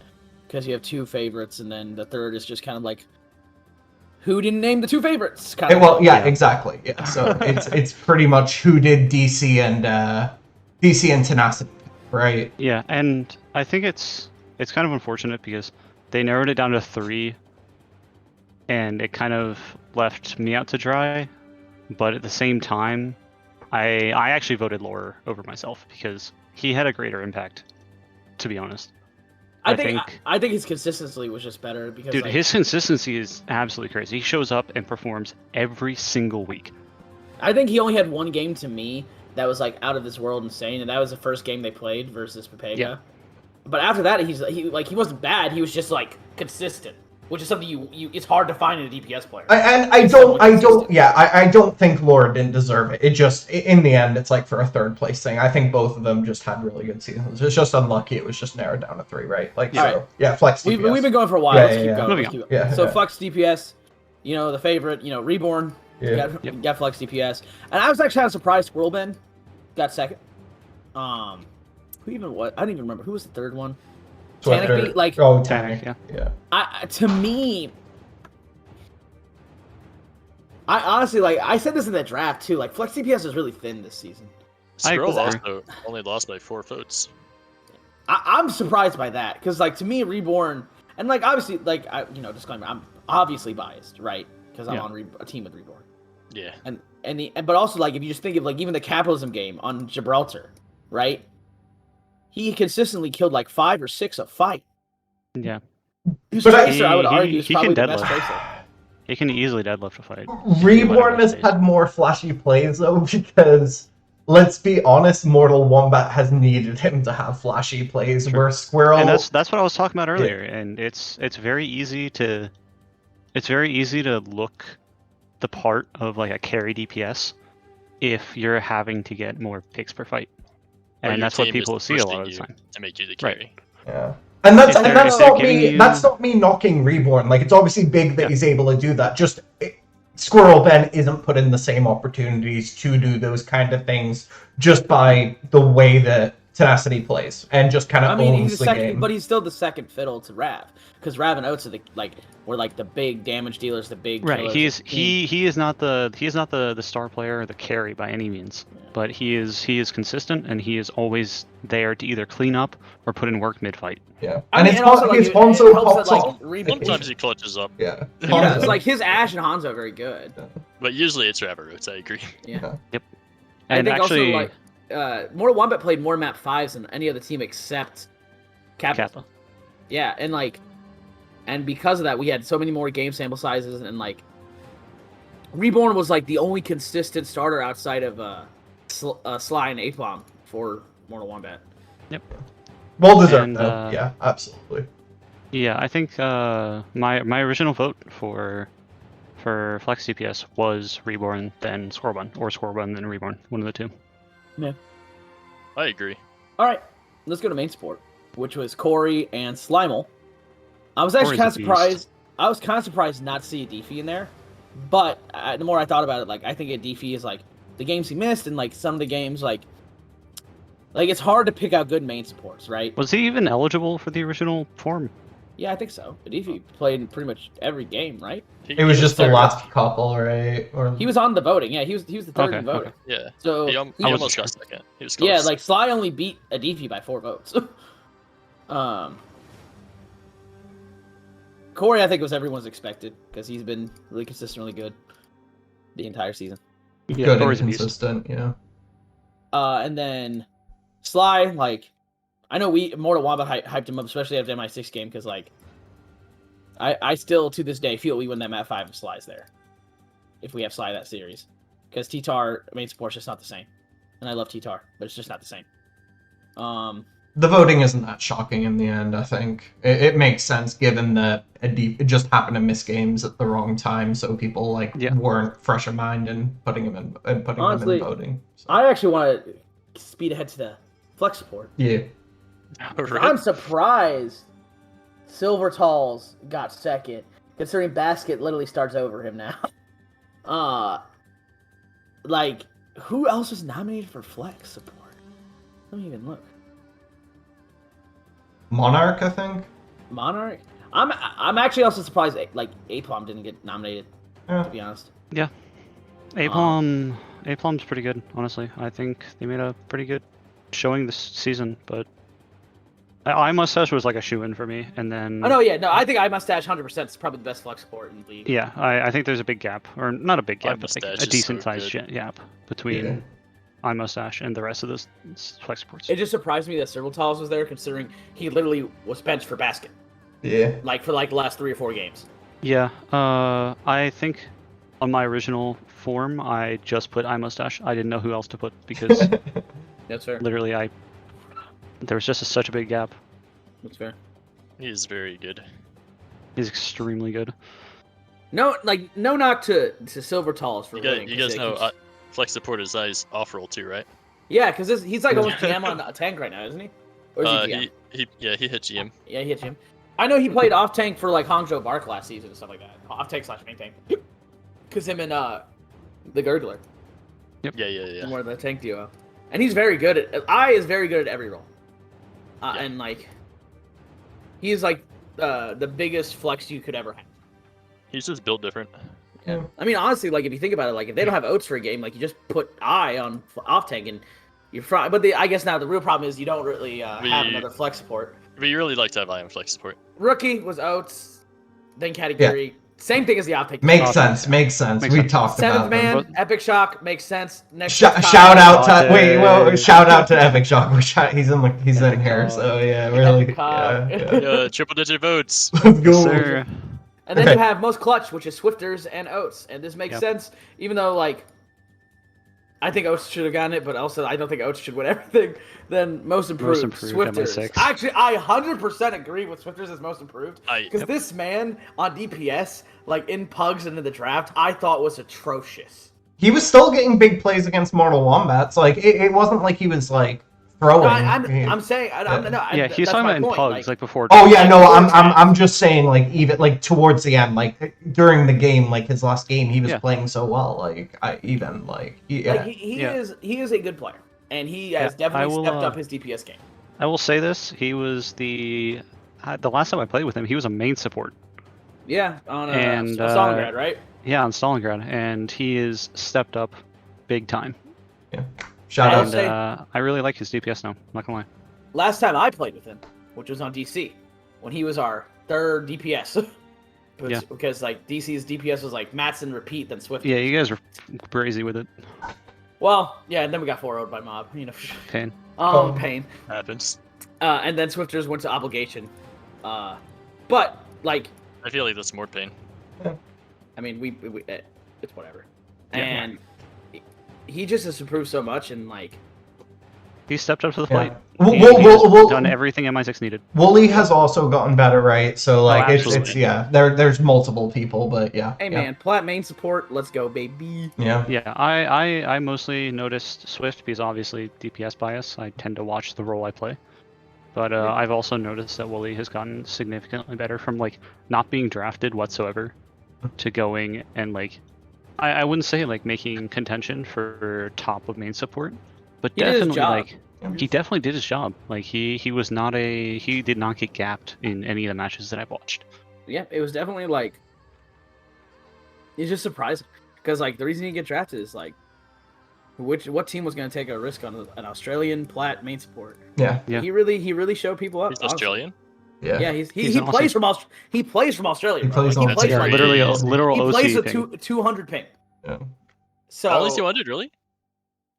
because you have two favorites, and then the third is just kind of like who didn't name the two favorites? Kind of. well, thing. yeah, exactly. Yeah, so it's pretty much who did DC and Tenacity, right? Yeah, and I think it's kind of unfortunate because they narrowed it down to 3, and it kind of left me out to dry. But at the same time, I actually voted Lore over myself because he had a greater impact, to be honest. I think his consistency was just better because Dude, like, his consistency is absolutely crazy. He shows up and performs every single week. I think he only had one game to me that was like out of this world insane, and that was the first game they played versus Pepega. Yeah. But after that, he wasn't bad. He was just like consistent, which is something you it's hard to find in a DPS player. I don't think Laura didn't deserve it. It just, in the end, it's like for a third place thing. I think both of them just had really good seasons. It's just unlucky. It was just narrowed down to 3, right? Like, Yeah. so, yeah, Flex We've DPS. been going for a while. Yeah, Let's yeah, keep yeah. going. Moving Let's on. keep going. Yeah, So yeah. Flex DPS, the favorite, Reborn. Yeah. You got Flex DPS, and I was actually kind of surprised Whirlbend got second. Who even what? I don't even remember who was the third one. Sweater. Tanic, like Oh, Tanic, Tanic. yeah. I to me, I honestly like I said this in the draft too. Like Flex DPS is really thin this season. I Scroll agree. also only lost by 4 votes. I'm surprised by that because like to me Reborn and like obviously like disclaimer I'm obviously biased right because I'm Yeah. on a team with Reborn Yeah. but also like if you just think of like even the capitalism game on Gibraltar, right? He consistently killed like 5 or 6 a fight. Yeah. His But tracer, I would argue, is he probably can the best deadlift. tracer. He can easily deadlift a fight. Reborn has had more flashy plays, though, because, let's be honest, Mortal Wombat has needed him to have flashy plays, Sure. where Squirrel... And that's what I was talking about earlier. And it's very easy to look the part of like a carry DPS if you're having to get more picks per fight. Or And your that's what team is people see a lot of pushing the time. to make you the Right. carry. Yeah. And that's If they're not giving me. you- That's not me knocking Reborn. Like it's obviously big that Yeah. he's able to do that. Just Squirrel Ben isn't put in the same opportunities to do those kind of things just by the way that Tenacity plays and just kind of I mean, owns he's the the second, game. but he's still the second fiddle to Rav because Rav and Oates are were like the big damage dealers, the big Right. killers of the team. He is not the star player or the carry by any means. But he is consistent and he is always there to either clean up or put in work mid fight. Yeah. I And mean, it's and also, like, his it Hanzo helps hops that, like, off. Reborn- Sometimes he clutches up, Yeah. Yeah, Hanzo. it's like his Ash and Hanzo are very good. but usually it's Ravaroots, I agree. Yeah. Yep. I And think actually, also like Mortal Wombat played more map 5s than any other team except Kappa. Kappa. Yeah, and because of that, we had so many more game sample sizes, and like Reborn was like the only consistent starter outside of Sly and Apom for Mortal Kombat. Well deserved, And, though. Yeah, absolutely. Yeah, I think my original vote for Flex DPS was Reborn, then Scorbun, or Scorbun, then Reborn. One of the two. I agree. All right, let's go to main sport, which was Corey and Slimal. I was actually Corey's kind of a beast. surprised. I was kind of surprised not to see a Deefy in there, but the more I thought about it, like I think a Deefy is like the games he missed, and like some of the games, like it's hard to pick out good main supports, right? Was he even eligible for the original form? Yeah, I think so. A Deefy played in pretty much every game, right? It was just the third. last couple, right? Or He was on the voting. Yeah, he was the third Okay, in voting. Yeah. So He he- almost wasn't got second. He was close. yeah, like Sly only beat a Deefy by 4 votes. Corey, I think was everyone's expected because he's been really consistently good the entire season. Yeah, good and Corey's a beast. consistent, yeah. And then Sly, like, I know Mortal Kombat hyped him up, especially after the MI6 game, because like, I still to this day feel we win that map 5 if Sly's there, if we have Sly that series, because T-Tar main support's just not the same, and I love T-Tar, but it's just not the same. The voting isn't that shocking in the end, I think. It makes sense given that it just happened to miss games at the wrong time, so people like weren't fresh in mind and putting him in Honestly, voting. So. I actually want to speed ahead to the flex support. Yeah. Right? I'm surprised Silver Talls got second, considering Basket literally starts over him now. Like, who else was nominated for flex support? Let me even look. Monarch, I think. Monarch. I'm actually also surprised like Aplom didn't get nominated. Yeah. To be honest. Yeah. Aplom's pretty good, honestly. I think they made a pretty good showing this season, but iMustache was like a shoe-in for me, and then... Oh, no, yeah, no, I think iMustache 100% is probably the best flex support in the league. Yeah, I think there's a big gap, or not a big gap, but like iMustache a is so decent-sized good. gap between iMustache and the rest of the flex supports. It just surprised me that Silvertalls was there, considering he literally was benched for Basket. Yeah. Like, for like the last 3 or 4 games. Yeah, I think on my original form, I just put iMustache. I didn't know who else to put because That's fair. literally there was just such a big gap. That's fair. He is very good. He's extremely good. No, like, no knock to Silvertalls for winning. You guys know flex support is I's off roll too, right? Yeah, because he's like almost GM on tank right now, isn't he? Or is he GM? He hit GM. Yeah, he hit GM. I know he played off tank for like Hangzhou Bark last season and stuff like that. Off tank / main tank. Because him and the Gurgler Yeah. were the tank duo, and he's very good at. I is very good at every role, and like he is like the biggest flex you could ever have. He's just built different. Yeah. I mean, honestly, like if you think about it, like if they don't have Oats for a game, like you just put I on off tank and you're fine. But I guess now the real problem is you don't really have another flex support. We really like to have I on flex support. Rookie was Oats, then category. Yeah. Same thing as the off tank. Makes sense. We talked Seventh about man, them. Epic Shock makes sense. Next shout out to shout out to Epic Shock. He's in here, so yeah, really. Yeah, triple digit votes. Let's go. Sir. And then you have most clutch, which is Swifters and Oats, and this makes sense, even though like I think Oats should have gotten it, but also I don't think Oats should win everything. Then most improved Swifters. MI6. Actually, I 100% agree with Swifters as most improved because this man on DPS, like in Pugs and in the draft, I thought was atrocious. He was still getting big plays against Mortal Wombats. Like it wasn't like he was like throwing. I'm saying he's talking about in Pugs like before. Oh yeah, no, I'm just saying like even like towards the end, like during the game, like his last game, he was playing so well. Like he is a good player, and he has definitely stepped up his DPS game. I will say this: he was the last time I played with him, he was a main support. Yeah, on Stalingrad, right? Yeah, on Stalingrad, and he is stepped up big time. Yeah. Shout out. I really like his DPS now. I'm not gonna lie. Last time I played with him, which was on DC, when he was our third DPS. Because like DC's DPS was like Matson repeat then Swift. Yeah, you guys were crazy with it. Well, yeah, and then we got 4-0'd by Mob. You know. Pain. Pain. Happens. And then Swifters went to Obligation. But like. I feel like that's more pain. I mean, it's whatever. Yeah. And he just has improved so much, and like He stepped up to the Yeah. plate. Well, Done everything MI6 needed. Wooly has also gotten better, right? So like it's absolutely. yeah. There's multiple people, but yeah. hey yeah. man, plat main support, let's go baby. Yeah. Yeah, I mostly noticed Swift because obviously DPS bias. I tend to watch the role I play. But I've also noticed that Wooly has gotten significantly better from like not being drafted whatsoever to going and like I wouldn't say like making contention for top of main support, but He did his definitely job. like he definitely did his job. Like he did not get gapped in any of the matches that I've watched. Yeah, it was definitely like it's just surprising because like the reason he get drafted is like what team was going to take a risk on an Australian plat main support? Yeah. Yeah. He really showed people up. He's honestly. Australian. Yeah. Yeah, He's he an plays from he plays from Australia. He bro. plays Like, on- he plays That's like great. Literally a literal he OC plays a ping. 200 ping. Yeah. So Only 200, really?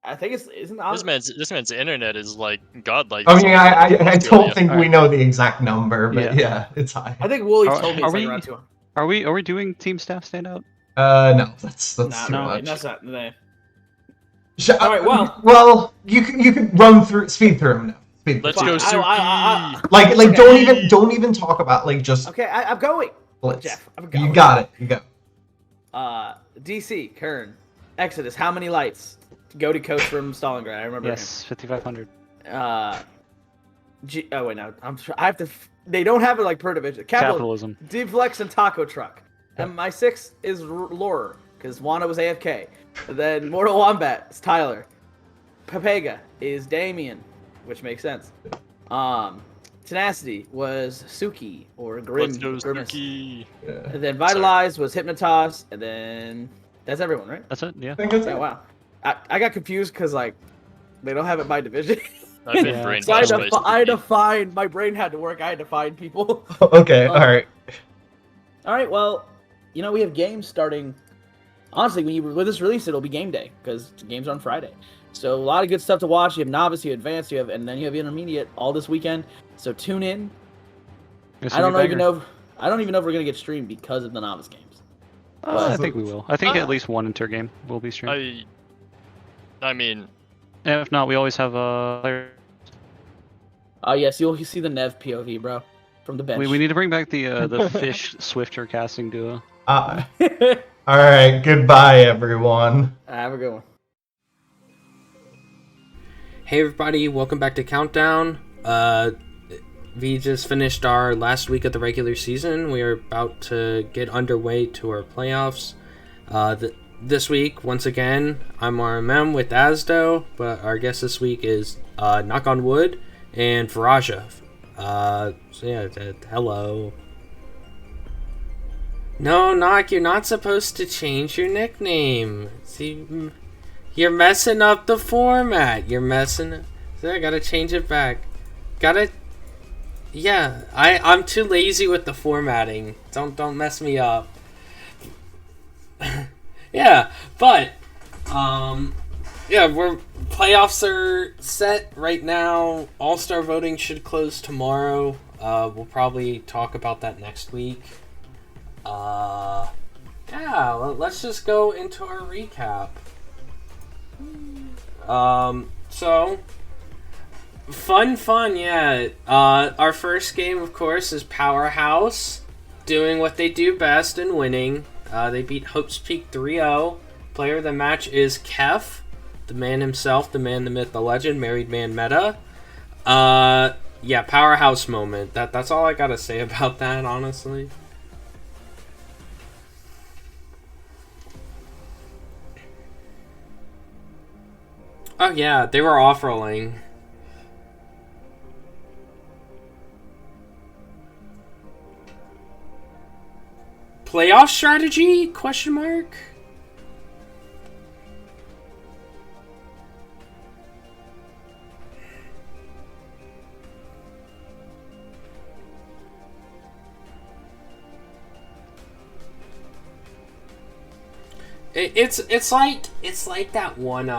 I think isn't This man's internet is like godlike. I mean, I don't Australia. think we Alright. know the exact number, but yeah, it's high. I think Wooly Are- told me are it's like we- around 200. Are we doing team staff standout? No, that's Nah, too no, much. that's not. Nah. All right, well- well, you could run through, speed through them now. Speed Let's through. go, Fine. Suki. Like Okay. don't even talk about like just Okay, I'm going. blitz. Jeff, I'm going. You got it. You go. DC, Kern, Exodus. How many lights? Go to coach from Stalingrad. I remember. Yes, 5500. Him. Oh wait, no. I have to. They don't have it like per division. Capitalism. Deflex and Taco Truck. And my 6 is Lurer because Wanda was AFK. And then Mortal Wombat is Tyler. Pepega is Damien, which makes sense. Tenacity was Suki or Let's go, Grimace. Suki. Yeah. And then Vitalize was Hypnotoss, and then that's everyone, right? That's it. Yeah. I think that's Yeah, it. wow. I got confused because like they don't have it by division. I've been Yeah. brainwashed So I had, by to, I had to Suki. find. My brain had to work. I had to find people. Okay. All right. All right. Well, we have games starting. Honestly, when this release, it'll be game day because games are on Friday. So a lot of good stuff to watch. You have novice, you have advanced, and then you have intermediate all this weekend. So tune in. It's I don't gonna be even banger. know. I don't even know if we're gonna get streamed because of the novice games. I think we will. I think at least one inter game will be streamed. I mean, And if not, we always have a player. Yes, you'll see the Nev POV, bro, from the bench. We need to bring back the Fish Swifter casting duo. All right. Goodbye, everyone. Have a good one. Hey everybody, welcome back to Countdown. We just finished our last week of the regular season. We are about to get underway to our playoffs. This week, once again, I'm RMM with Asdo, but our guest this week is Knock on Wood and Varaja. Hello. No, Knock, you're not supposed to change your nickname. See, you're messing up the format. You're messing. So I gotta change it back. Yeah, I'm too lazy with the formatting. Don't mess me up. Yeah, but we're playoffs are set right now. All-Star voting should close tomorrow. We'll probably talk about that next week. Let's just go into our recap. So fun, yeah. Our first game, of course, is Powerhouse doing what they do best and winning. They beat Hope's Peak 3-0. Player of the match is Kef, the man himself, the man, the myth, the legend, married man meta. Powerhouse moment. That's all I gotta say about that, honestly. Oh yeah, they were off-rolling. Playoff strategy? Question mark? It's like that one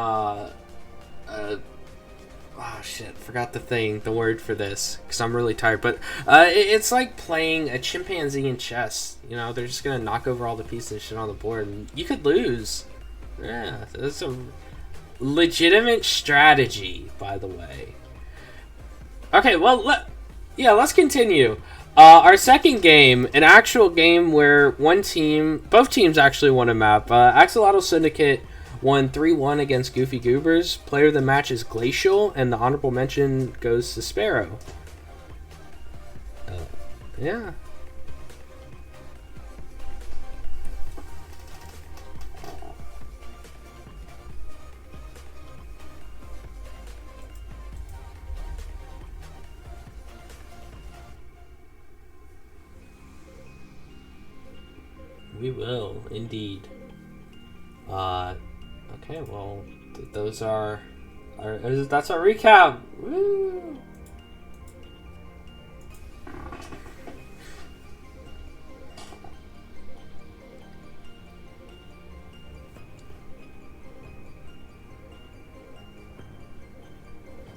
oh shit, forgot the word for this because I'm really tired. But it's like playing a chimpanzee in chess. You know, they're just gonna knock over all the pieces and shit on the board, and you could lose. Yeah, that's a legitimate strategy, by the way. Okay, well, let's continue. Our second game, an actual game where both teams actually won a map. Axolotl Syndicate won 3-1 against Goofy Goobers. Player of the match is Glacial, and the honorable mention goes to Sparrow. Yeah. We will, indeed. Okay, well, those are that's our recap. Woo!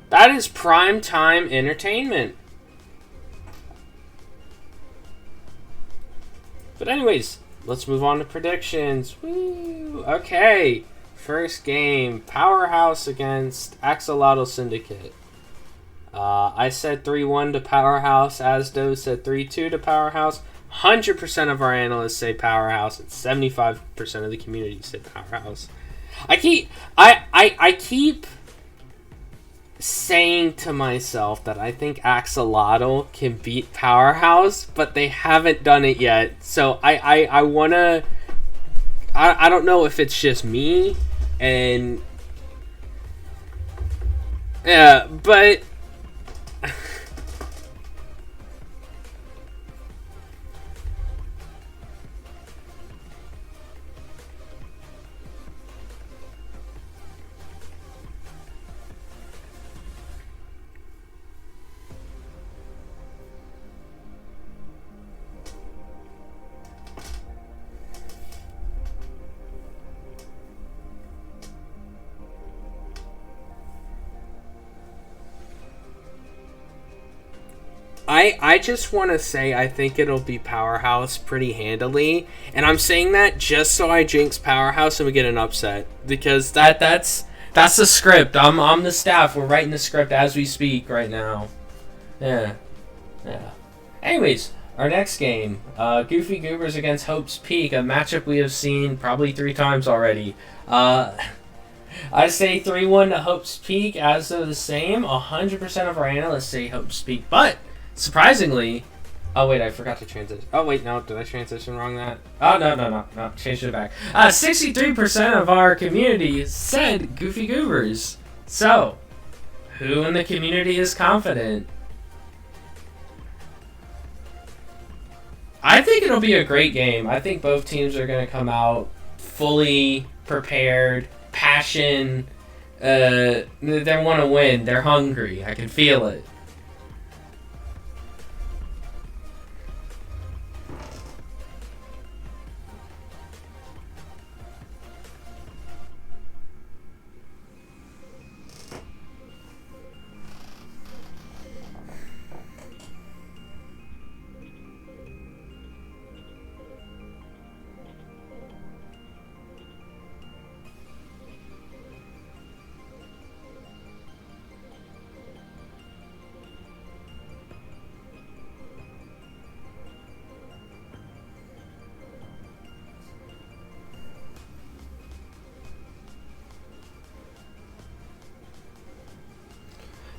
That is prime time entertainment. But anyways, let's move on to predictions. Woo! Okay. First game, Powerhouse against Axolotl Syndicate. I said 3-1 to Powerhouse. Asdo said 3-2 to Powerhouse. 100% of our analysts say Powerhouse, and 75% of the community said Powerhouse. I keep saying to myself that I think Axolotl can beat Powerhouse, but they haven't done it yet. So I wanna. I don't know if it's just me, and yeah, but I just want to say I think it'll be Powerhouse pretty handily, and I'm saying that just so I jinx Powerhouse and we get an upset, because that's the script. I'm the staff. We're writing the script as we speak right now. Yeah. Anyways, our next game, Goofy Goobers against Hope's Peak, a matchup we have seen probably 3 times already. I say 3-1 to Hope's Peak, as though the same. 100% of our analysts say Hope's Peak, but surprisingly, oh wait, I forgot to transition. Oh wait, no, did I transition wrong that? Oh no, changed it back. 63% of our community said Goofy Goobers. So, who in the community is confident? I think it'll be a great game. I think both teams are going to come out fully prepared, passion. They want to win. They're hungry. I can feel it.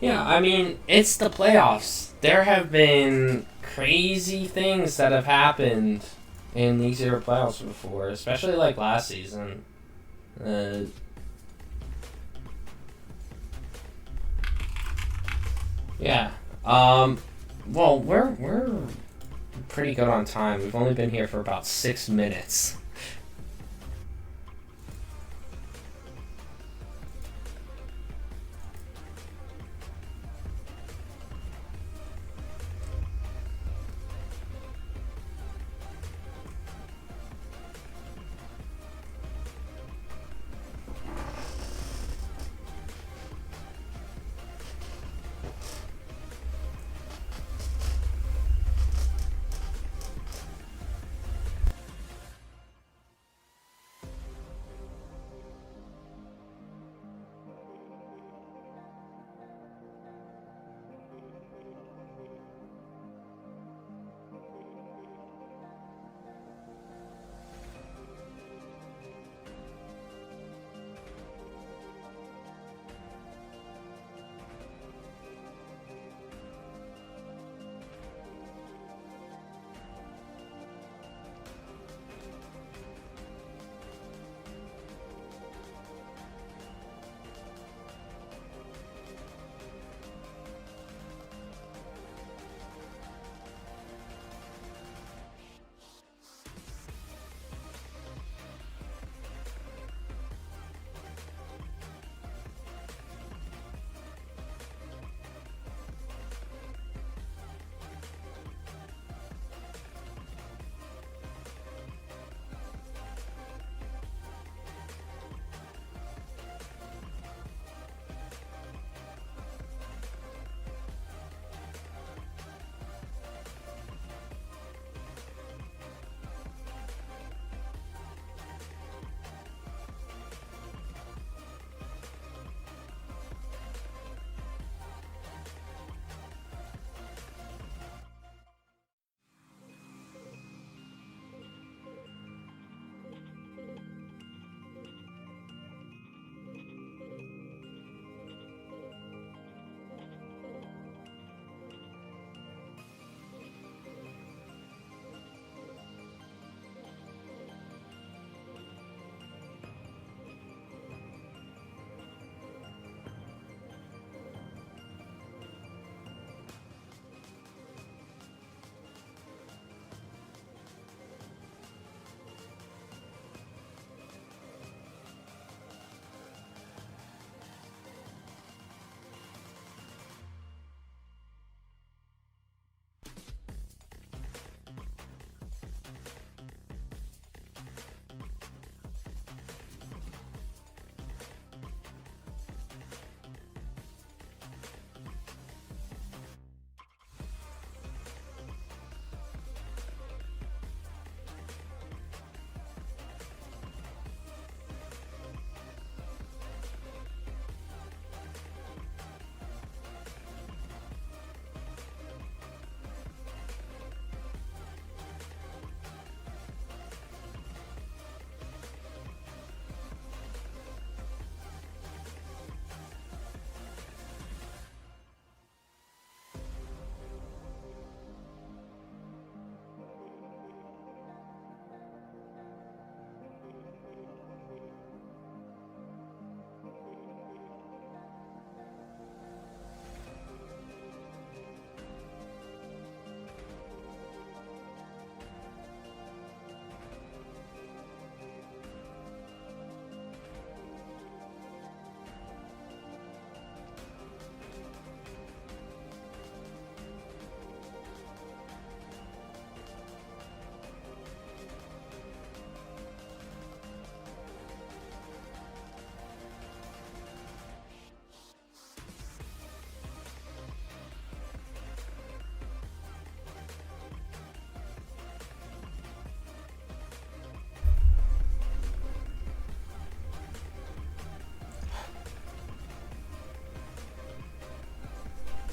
Yeah, I mean, it's the playoffs. There have been crazy things that have happened in these year playoffs before, especially like last season. Yeah. Well, we're pretty good on time. We've only been here for about 6 minutes.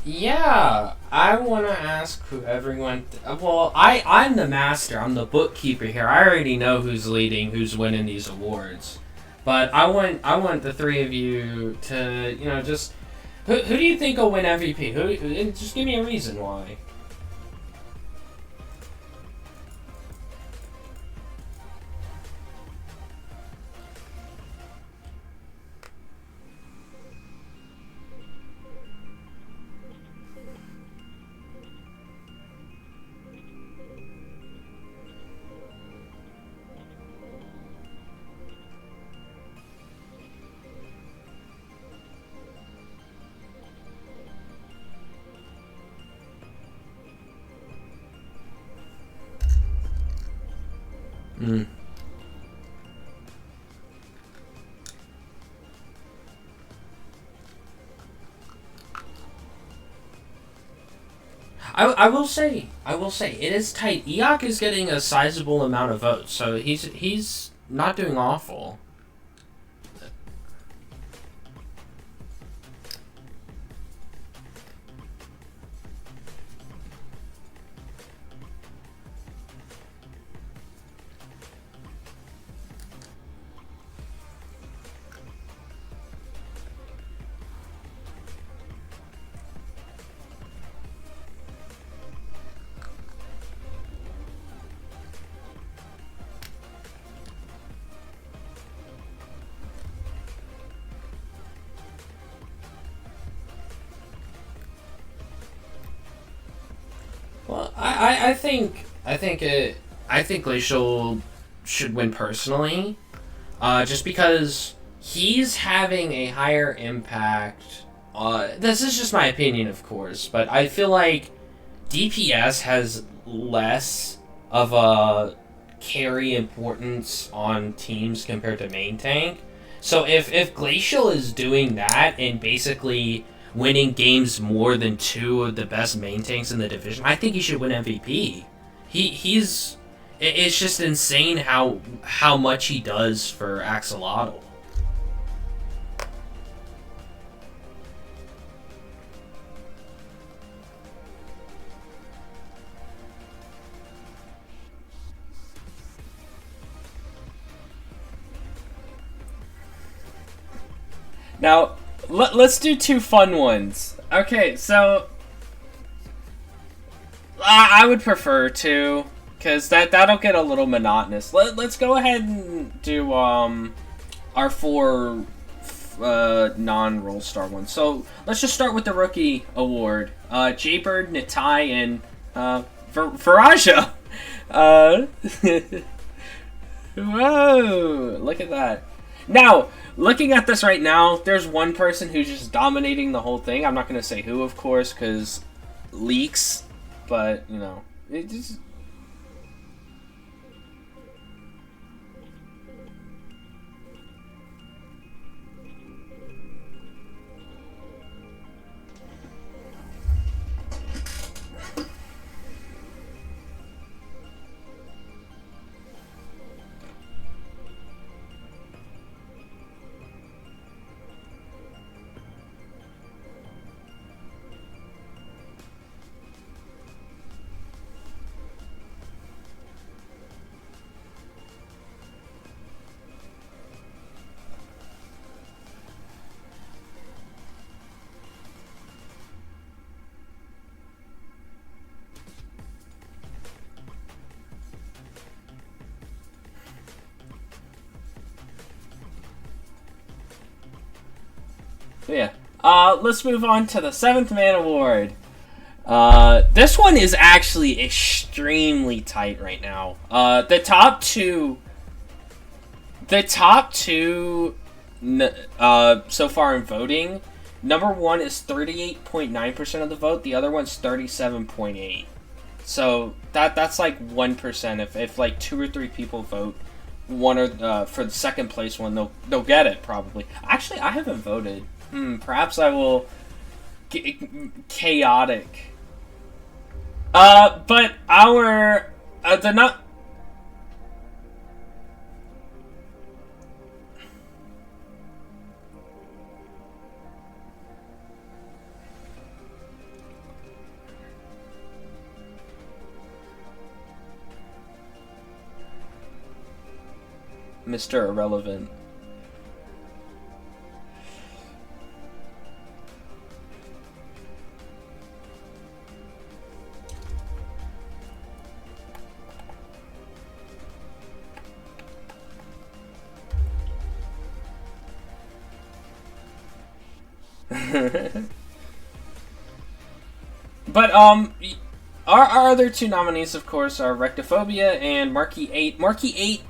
Yeah, I want to ask who everyone. Well, I'm the master. I'm the bookkeeper here. I already know who's leading, who's winning these awards. But I want the three of you to just who do you think will win MVP? Who just give me a reason why. Mm. I will say, it is tight. Eok is getting a sizable amount of votes, so he's not doing awful. Well, I think Glacial should win personally, just because he's having a higher impact. This is just my opinion, of course, but I feel like DPS has less of a carry importance on teams compared to main tank. So if Glacial is doing that and basically winning games more than two of the best main tanks in the division, I think he should win MVP. It's just insane how much he does for Axolotl. Now, let's do two fun ones. Okay, so I would prefer two, because that'll get a little monotonous. Let's go ahead and do our four non-roll star ones. So let's just start with the rookie award. Jaybird, Natai, and Viraja. Whoa! Look at that. Now, looking at this right now, there's one person who's just dominating the whole thing. I'm not going to say who, of course, because leaks, but, it just... Yeah. Let's move on to the 7th Man Award. This one is actually extremely tight right now. The top two so far in voting, number one is 38.9% of the vote. The other one's 37.8. So that's like 1%. If like 2 or 3 people vote one or for the second place one, they'll get it probably. Actually, I haven't voted. Perhaps I will. Chaotic. But our the not. Mr. Irrelevant. But our other two nominees, of course, are Rectophobia and Marky 8. Marky 8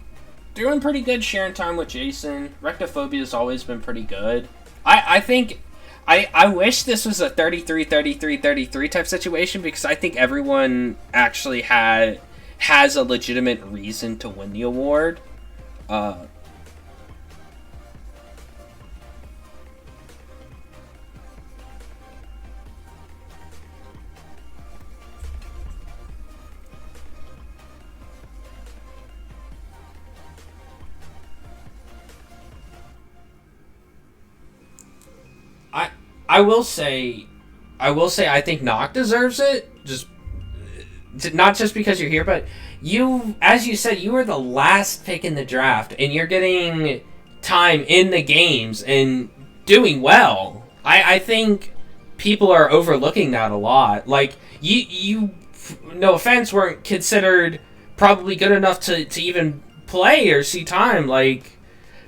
doing pretty good sharing time with Jason. Rectophobia has always been pretty good. I think I wish this was a 33-33-33 type situation, because I think everyone actually has a legitimate reason to win the award. I will say I think Nock deserves it. Just not just because you're here, but you, as you said, you were the last pick in the draft, and you're getting time in the games and doing well. I think people are overlooking that a lot. Like you no offense, weren't considered probably good enough to even play or see time. Like.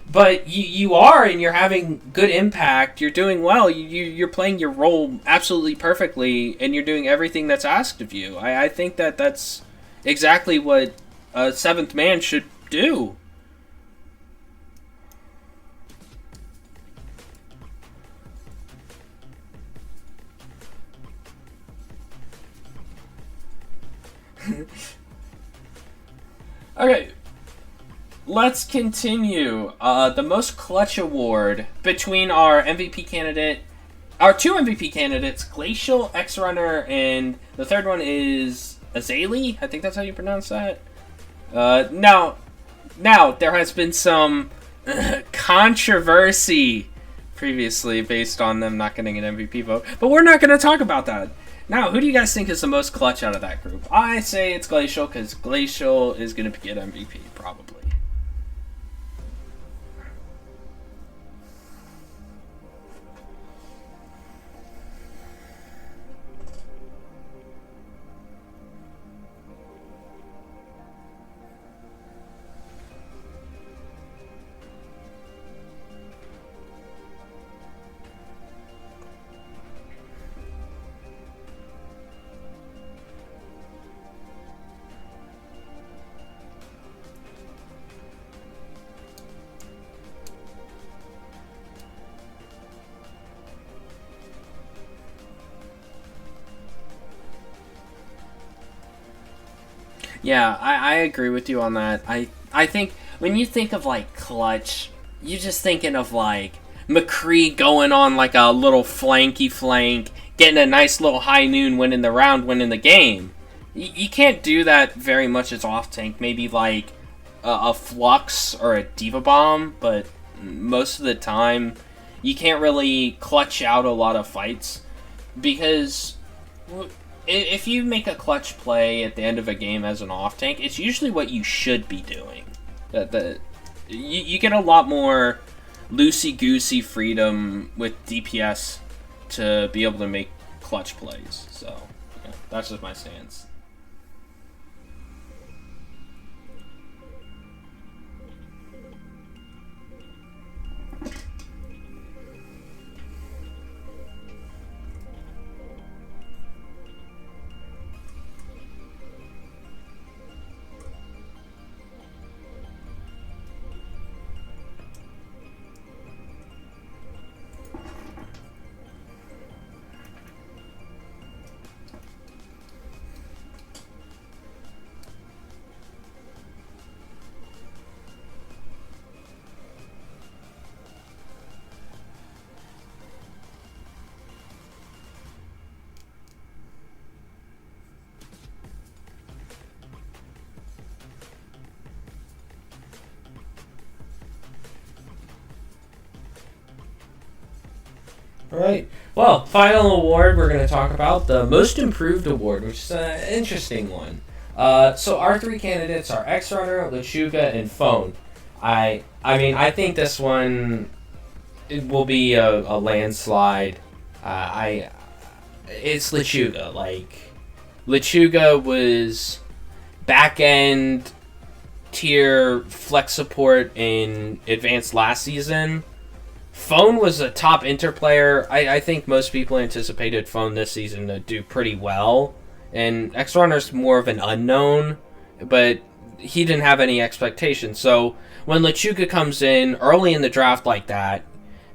But you are, and you're having good impact. You're doing well. You're playing your role absolutely perfectly, and you're doing everything that's asked of you. I think that's exactly what a seventh man should do. Okay. Let's continue. The most clutch award between our MVP candidate, our two MVP candidates, Glacial, X-Runner, and the third one is Azalea. I think that's how you pronounce that. Now, there has been some controversy previously based on them not getting an MVP vote, but we're not going to talk about that. Now, who do you guys think is the most clutch out of that group? I say it's Glacial, because Glacial is going to get MVP, probably. Yeah, I agree with you on that. I think when you think of, like, clutch, you're just thinking of, like, McCree going on, like, a little flanky flank, getting a nice little high noon, winning the round, winning the game. You can't do that very much as off-tank. Maybe, like, a Flux or a Diva Bomb, but most of the time, you can't really clutch out a lot of fights, because if you make a clutch play at the end of a game as an off-tank, it's usually what you should be doing. You get a lot more loosey-goosey freedom with DPS to be able to make clutch plays. So, yeah, that's just my stance. Alright, well, final award we're going to talk about, the Most Improved Award, which is an interesting one. So our three candidates are X-Runner, Lechuga, and Phone. I mean, I think this one it will be a landslide. It's Lechuga. Like, Lechuga was back end tier flex support in advanced last season. Phone was a top inter player. I think most people anticipated Phone this season to do pretty well. And X-Runner's more of an unknown, but he didn't have any expectations. So when Lechuga comes in early in the draft like that,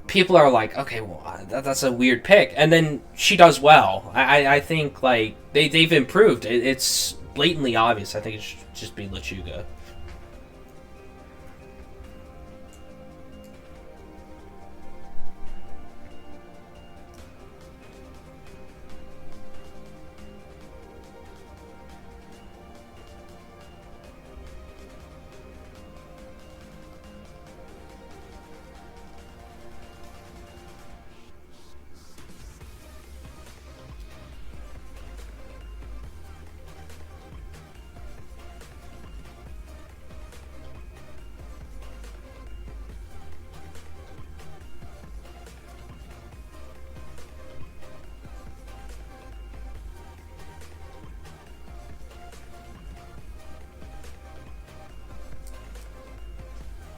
people are like, okay, well, that's a weird pick. And then she does well. I think like they've improved. It's blatantly obvious. I think it should just be Lechuga.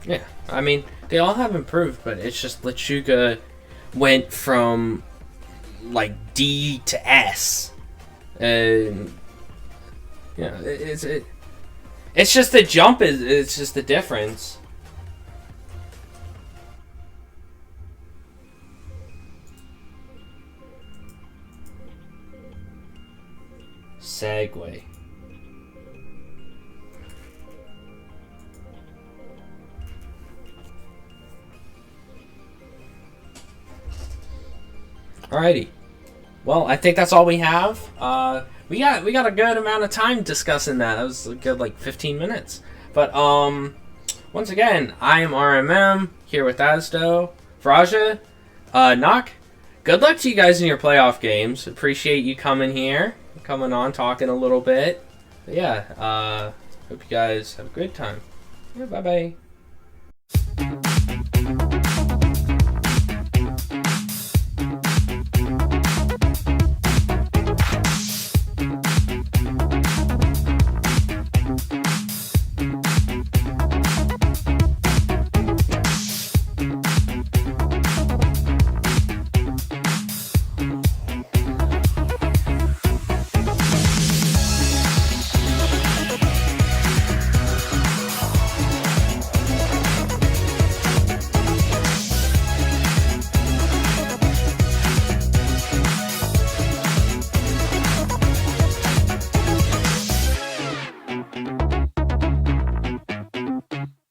Yeah, I mean, they all have improved, but it's just Lechuga went from, like, D to S. And, yeah, it's just the jump it's just the difference. Segway. Alrighty. Well, I think that's all we have. We got a good amount of time discussing that. That was a good 15 minutes. But once again, I am RMM here with Asdo, Vraja, Knock. Good luck to you guys in your playoff games. Appreciate you coming here, coming on, talking a little bit. But yeah, hope you guys have a great time. Yeah, bye bye.